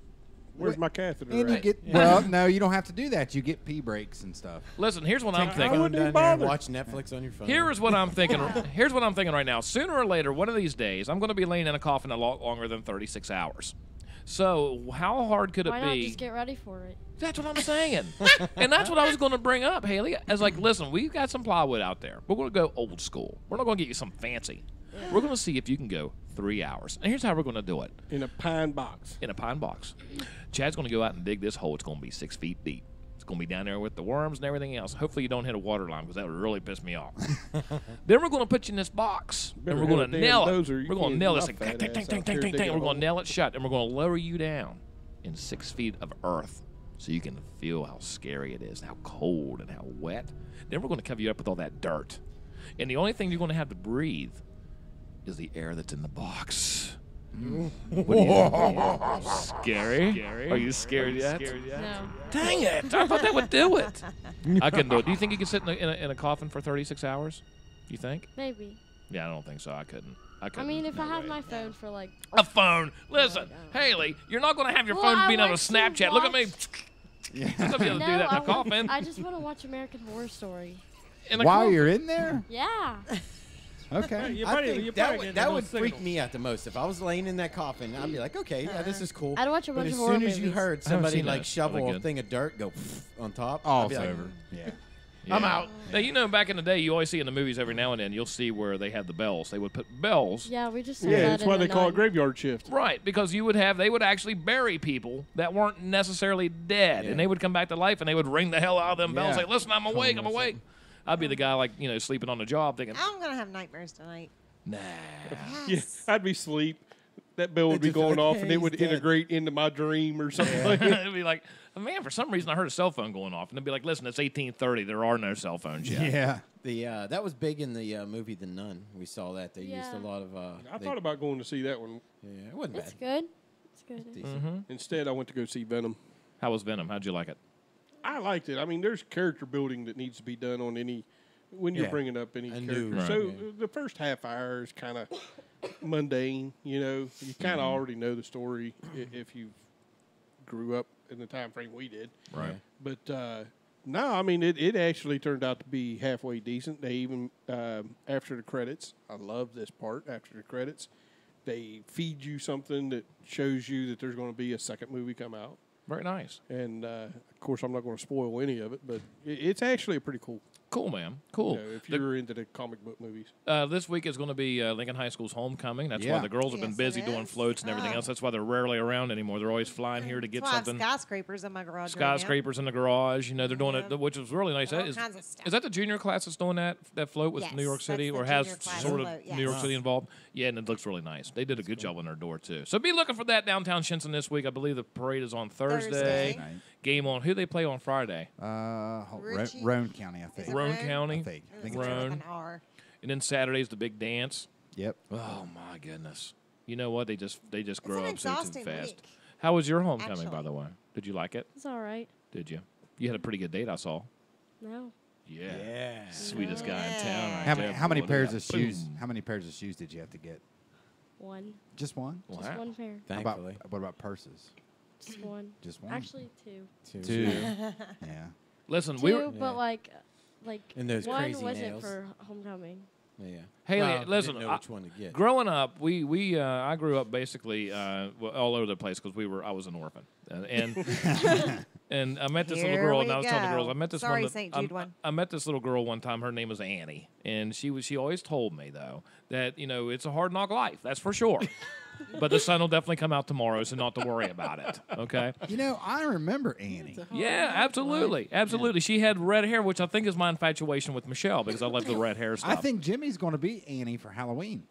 Where's my catheter? And you at? get well, no, you don't have to do that. You get pee breaks and stuff. Listen, here's what I'm I thinking. wouldn't even Down there and bother. watch Netflix on your phone. Here's what I'm thinking. Here's what I'm thinking right now. Sooner or later, one of these days, I'm going to be laying in a coffin a lot longer than 36 hours. So how hard could it Why not be? just get ready for it? That's what I'm saying. And that's what I was going to bring up, Haley. As like, listen, we've got some plywood out there. We're going to go old school. We're not going to get you some fancy. We're going to see if you can go 3 hours. And here's how we're going to do it. In a pine box. In a pine box. Chad's going to go out and dig this hole. It's going to be 6 feet deep. It's going to be down there with the worms and everything else. Hopefully you don't hit a water line because that would really piss me off. Then we're going to put you in this box. And we're going to nail it. We're going to nail this. We're going to nail it shut. And we're going to lower you down in 6 feet of earth so you can feel how scary it is, and how cold and how wet. Then we're going to cover you up with all that dirt. And the only thing you're going to have to breathe is the air that's in the box. What do you think? Scary? Are you scared yet? No. Dang it! I thought that would do it. I couldn't do it. Do you think you could sit in a coffin for 36 hours? You think? Maybe. Yeah, I don't think so. I couldn't. I mean, if I have my phone for like. A phone. Listen, Haley, you're not going to have your Well, phone I being able to like to Snapchat. Look at me. Yeah. You're not going to be able to do that in a coffin. I just want to watch American Horror Story. While you're in there? Yeah. Okay. I think that would freak me out the most. If I was laying in that coffin, I'd be like, okay, yeah, this is cool. I'd watch a but bunch as of horror soon as you movies. heard I haven't somebody seen like that. shovel Really a good. thing of dirt go on top, Oh, I'd be it's like, over. Yeah. I'm out. Now, you know, back in the day, you always see in the movies every now and then, you'll see where they had the bells. They would put bells. Yeah, we just. saw Yeah, that that's in why the they call it Nun. graveyard shift. Right, because they would actually bury people that weren't necessarily dead, and they would come back to life, and they would ring the hell out of them bells, Yeah. say, "Listen, I'm awake, I'm awake." I'd be the guy like sleeping on the job, thinking, I'm gonna have nightmares tonight. "Nah." Yeah, I'd be asleep. That bell would be going off, and it would integrate into my dream or something like that. It'd be like, man, for some reason I heard a cell phone going off, and they'd be like, "Listen, it's 1830. There are no cell phones yet." Yeah. The that was big in the movie The Nun. We saw that they used a lot of. I thought about going to see that one. Yeah, it wasn't It's bad. good. It's good. Instead, I went to go see Venom. How was Venom? How'd you like it? I liked it. I mean, there's character building that needs to be done on when you're Yeah. bringing up any A character. new- So Right. the first half hour is kind of mundane. You kind of already know the story if you grew up in the time frame we did. Right. But no, I mean it actually turned out to be halfway decent. They even after the credits, I love this part. After the credits, they feed you something that shows you that there's going to be a second movie come out. Very nice. And of course, I'm not going to spoil any of it, but it's actually a pretty cool. Cool, man. Cool. If you're into the comic book movies. This week is going to be Lincoln High School's homecoming. That's why Yeah. the girls have been Yes, busy it doing is. floats and everything else. That's why they're rarely around anymore. They're always flying here to get That's why I have something. skyscrapers in my garage. Skyscrapers in the garage. They're doing it, which is really nice. All Is kinds of stuff. that the junior class that's doing that float with Yes, New York that's City, the or has junior class sort of float, New York yes. City involved? Yeah, and it looks really nice. They did a good job on their door too. So be looking for that downtown Shinson this week. I believe the parade is on Thursday. Right. Game on. Who they play on Friday? Richie? Roan County, I think. Roan County. I think It's it's Roan. like an R. And then Saturday's the big dance. Yep. Oh my goodness! You know what? They just grow an up so too exhausting fast. week. How was your homecoming, by Actually. the way? Did you like it? It's all right. Did you? You had a pretty good date, I saw. No. Yeah. Sweetest guy in town. Right How there. many, how many Boy, pairs yeah. of shoes? Boom. How many pairs of shoes did you have to get? One. Just one. Just Wow. one pair. How about, Thankfully. what about purses? Just one. Just one. Actually, two. Two. Yeah. Listen, Two, we were. but like And those one crazy wasn't nails. for homecoming. Yeah. Haley, Well, listen. didn't know which one to get. Growing up, I grew up basically all over the place because I was an orphan, and and I met this little Here girl, we and I was telling the go. girls I met this Sorry, one. St. Jude one. I met this little girl one time. Her name was Annie, and she always told me though that it's a hard knock life. That's for sure. But the sun will definitely come out tomorrow, so not to worry about it. Okay. I remember Annie. Yeah, absolutely, absolutely. She had red hair, which I think is my infatuation with Michelle because I love the red hair stuff. I think Jimmy's going to be Annie for Halloween.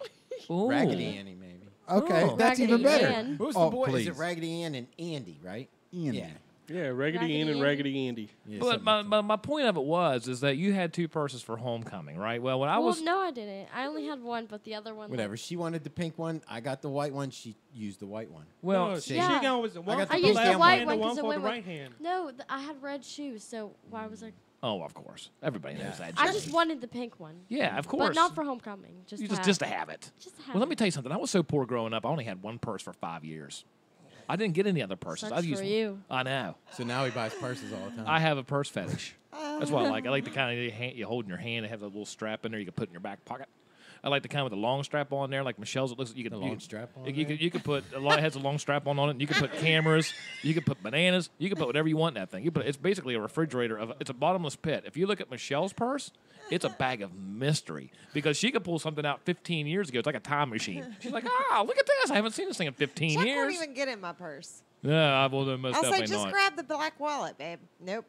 Ooh. Raggedy Annie, maybe. Okay, Oh. that's even Raggedy better. Ann. Who's Oh, the boy? please. Is it Raggedy Ann and Andy, right? Andy. Yeah. Yeah, Raggedy Ann and Raggedy Andy. Yeah, But something like my point of it is that you had two purses for homecoming, right? Well, when I Well, was no, I didn't. I only had one, but the other one. Whatever. She wanted the pink one. I got the white one. She used the white one. well, No, see. she got with the one got for the the used left the white hand one and the 'cause one it for the went with- right hand. No, I had red shoes, so why was I? oh, of course, everybody knows that. I just wanted the pink one. Yeah, of course. But not for homecoming. Just You to just to have it. Just to have Well, let me it. tell you something. I was so poor growing up. I only had one purse for 5 years. I didn't get any other purses. Sucks I used for you. I know. So now he buys purses all the time. I have a purse fetish. That's what I like. I like the kind of you hold in your hand. It has a little strap in there you can put in your back pocket. I like the kind with the long strap on there, like Michelle's. It looks you can The long strap on You could put a lot. It has a long strap on it. And you can put cameras. You can put bananas. You can put whatever you want in that thing. It's basically a refrigerator. It's a bottomless pit. If you look at Michelle's purse, it's a bag of mystery because she could pull something out 15 years ago. It's like a time machine. She's like, look at this. I haven't seen this thing in 15 Chuck years. won't even get in my purse. Yeah, well, then most I'll say, definitely just not. grab the black wallet, babe. Nope.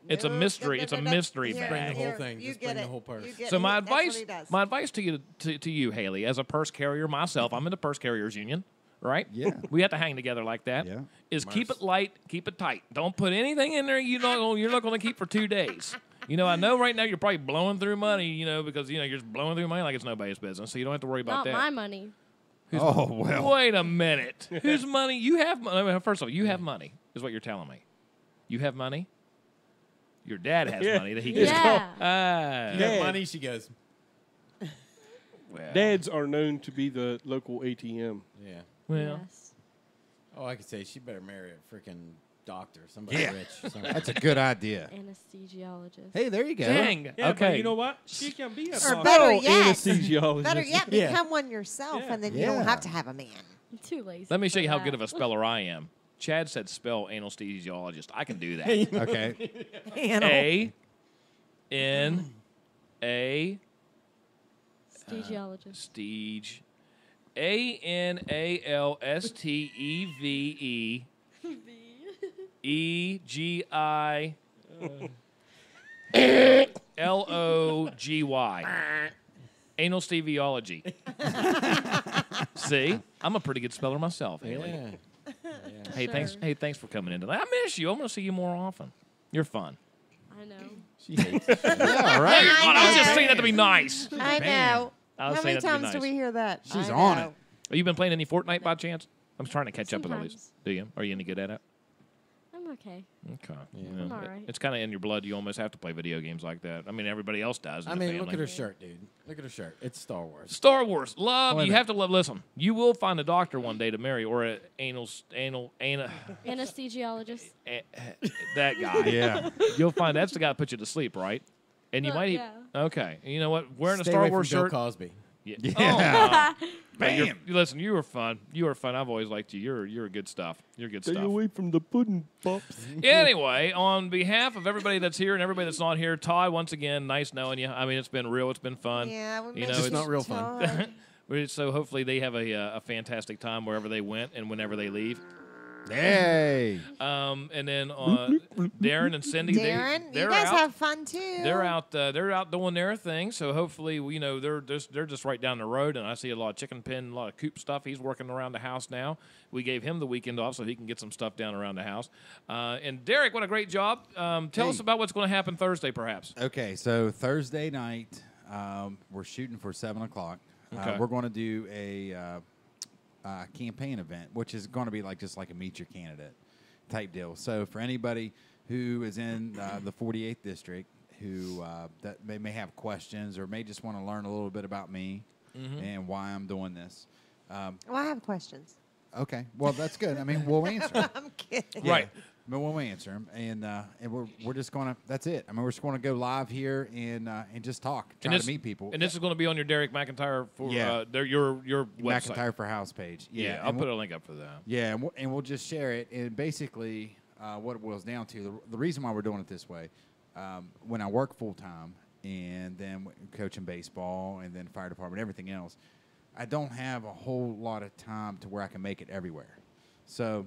It's a nope, mystery. nope, It's a nope, nope. mystery Here, bag. Bring the whole here, thing. You Just get bring the it. whole purse. You get So it. my That's what advice, he does. my advice to you, Haley, as a purse carrier myself, I'm in the purse carriers union, right? Yeah. We have to hang together like that. Yeah. Is keep it light, keep it tight. Don't put anything in there you're not going to keep for 2 days. I know right now you're probably blowing through money, because you're just blowing through money like it's nobody's business, so you don't have to worry about Not that. my money. Wait a minute. Whose money? You have money. First of all, you have money, is what you're telling me. You have money? Your dad has money that he gives. Yeah. You have money? She goes, well, Dads are known to be the local ATM. yeah. well, Yes. Oh, I could say she better marry a freaking doctor, somebody Yeah. rich. Or something. That's a good idea. Anesthesiologist. Hey, there you go. dang. Yeah, okay. but you know what? She can be a Or doctor. better Oh, yet, anesthesiologist. better yet, Yeah. become one yourself, Yeah. and then you don't Yeah. have to have a man. I'm too lazy. Let me show for you how that. good of a speller I am. Chad said spell anesthesiologist. I can do that. Okay. A N A Anesthesiologist. Stige ANALSTEVE EGI LOGY. Anal steviology. See? I'm a pretty good speller myself, Haley. Yeah. Hey, thanks. Hey, thanks for coming in tonight. I miss you. I'm going to see you more often. You're fun. I know. She hates it. Yeah, all right. Oh, I was just saying that to be nice. I know. I was How saying many that to be times nice. do we hear that? She's I on know. it. Have you been playing any Fortnite by chance? I'm trying to catch up with all these. Sometimes. Do you? Are you any good at it? I'm okay. Okay. Yeah. I'm all right. It's kind of in your blood. You almost have to play video games like that. I mean, everybody else does. In I the mean, family. look at her shirt, dude. Look at her shirt. It's Star Wars. Star Wars. Love. Wait a You minute. have to love. Listen, you will find a doctor one day to marry, or an Anesthesiologist. that guy. Yeah. You'll find that's the guy that put you to sleep, right? And you might. Yeah. Okay. And you know what? Wearing Stay a Star away Wars from Bill shirt. Cosby. Yeah. Yeah. Oh, no. Listen, you were fun. You were fun. I've always liked you. You're good stuff. You're good Stay stuff. away from the pudding pops. Anyway, on behalf of everybody that's here and everybody that's not here, Todd, once again, nice knowing you. I mean, it's been real. It's been fun. Yeah, we You know, miss it's you, not real fun. Todd. So hopefully they have a fantastic time wherever they went and whenever they leave. Hey. And then Darren and Cindy, Darren, they're you guys out. have fun too. They're out. They're out doing their thing. So hopefully, they're just right down the road. And I see a lot of chicken pen, a lot of coop stuff. He's working around the house now. We gave him the weekend off so he can get some stuff down around the house. And Derek, what a great job. Tell us about what's going to happen Thursday, perhaps. Okay, so Thursday night, we're shooting for 7 o'clock. Okay. We're going to do a campaign event, which is going to be just like a meet your candidate type deal. So for anybody who is in the 48th district who that they may have questions or may just want to learn a little bit about me and why I'm doing this. Well, I have questions. Okay, well that's good. I mean, we'll answer. I'm kidding. Right. But we'll answer them, and we're just gonna. That's it. I mean, we're just gonna go live here and just talk, try to meet people. And this is going to be on your Derek McIntyre for your website. McIntyre for House page. Yeah, I'll put a link up for that. Yeah, and we'll just share it. And basically, what it boils down to, the reason why we're doing it this way, when I work full time and then coaching baseball and then fire department, everything else, I don't have a whole lot of time to where I can make it everywhere. So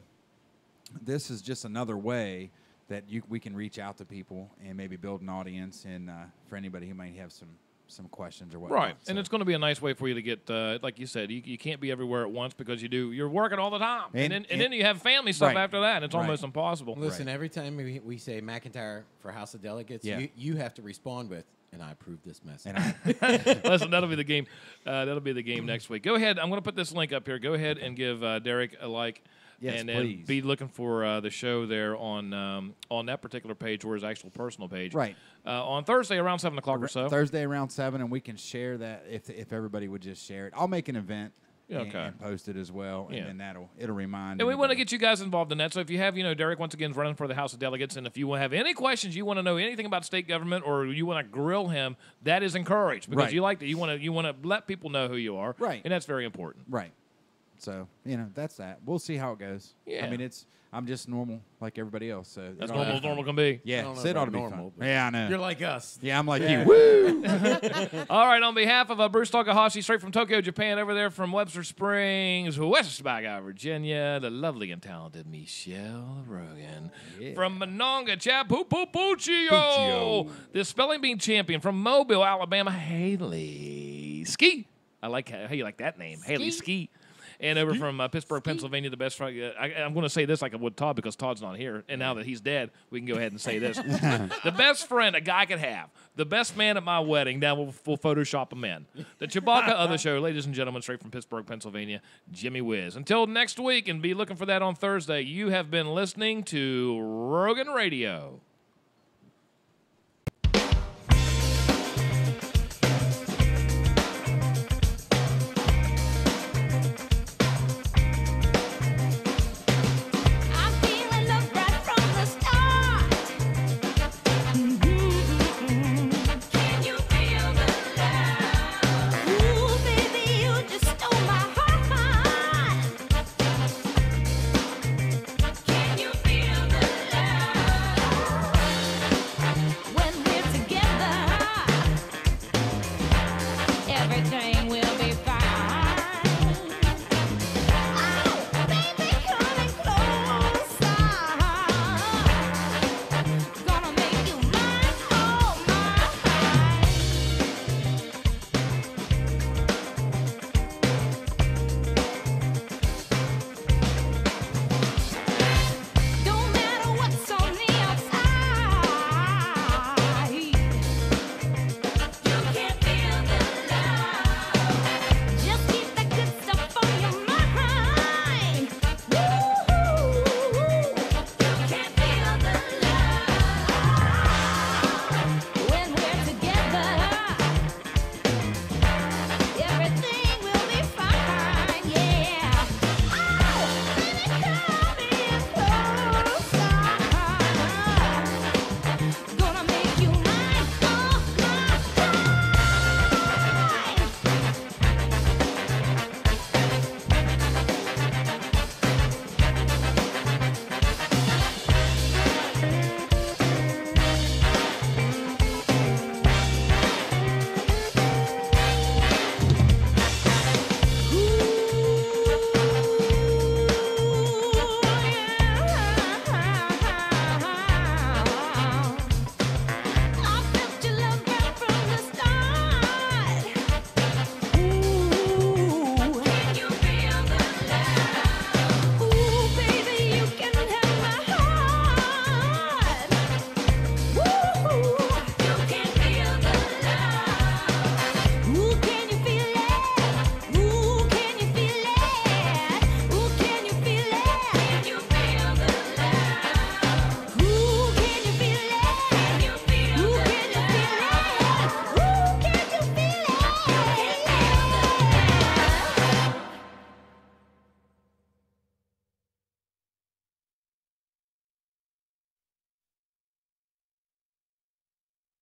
this is just another way that we can reach out to people and maybe build an audience, and for anybody who might have some questions or whatnot. Right, and it's going to be a nice way for you to get, like you said, you can't be everywhere at once because you're working all the time, and then you have family stuff after that, and it's almost impossible. Listen, every time we say McIntyre for House of Delegates, you have to respond with, and I approve this message. Listen, that'll be the game. That'll be the game next week. Go ahead. I'm going to put this link up here. Go ahead and give Derek a like. Yes, and please. then be looking for the show there on that particular page or his actual personal page. Right. On Thursday around 7 o'clock or so. Thursday around 7, and we can share that if everybody would just share it. I'll make an event and post it as well, and then it'll remind. And we want to get you guys involved in that. So if you have, Derek once again is running for the House of Delegates, and if you have any questions, you want to know anything about state government, or you want to grill him, that is encouraged because you like that. You want to let people know who you are, right? And that's very important, right? So, that's that. We'll see how it goes. Yeah. I mean, I'm just normal like everybody else. So that's normal as normal can be. Yeah, it ought to be normal. Yeah, I know. You're like us. Yeah, I'm like you. Woo! All right, on behalf of Bruce Takahashi, straight from Tokyo, Japan, over there from Webster Springs, West Baghdad, Virginia, the lovely and talented Michelle Rogan. From Monongah, Chapupupuchio, the spelling bee champion from Mobile, Alabama, Haley Ski. I like how you like that name, Haley Ski. And over from Pittsburgh, Pennsylvania, the best friend. I'm going to say this like I would Todd because Todd's not here. And now that he's dead, we can go ahead and say this. The best friend a guy could have. The best man at my wedding. Now we'll Photoshop him in. The Chewbacca of the show, ladies and gentlemen, straight from Pittsburgh, Pennsylvania, Jimmy Whiz. Until next week, and be looking for that on Thursday, you have been listening to Rogan Radio.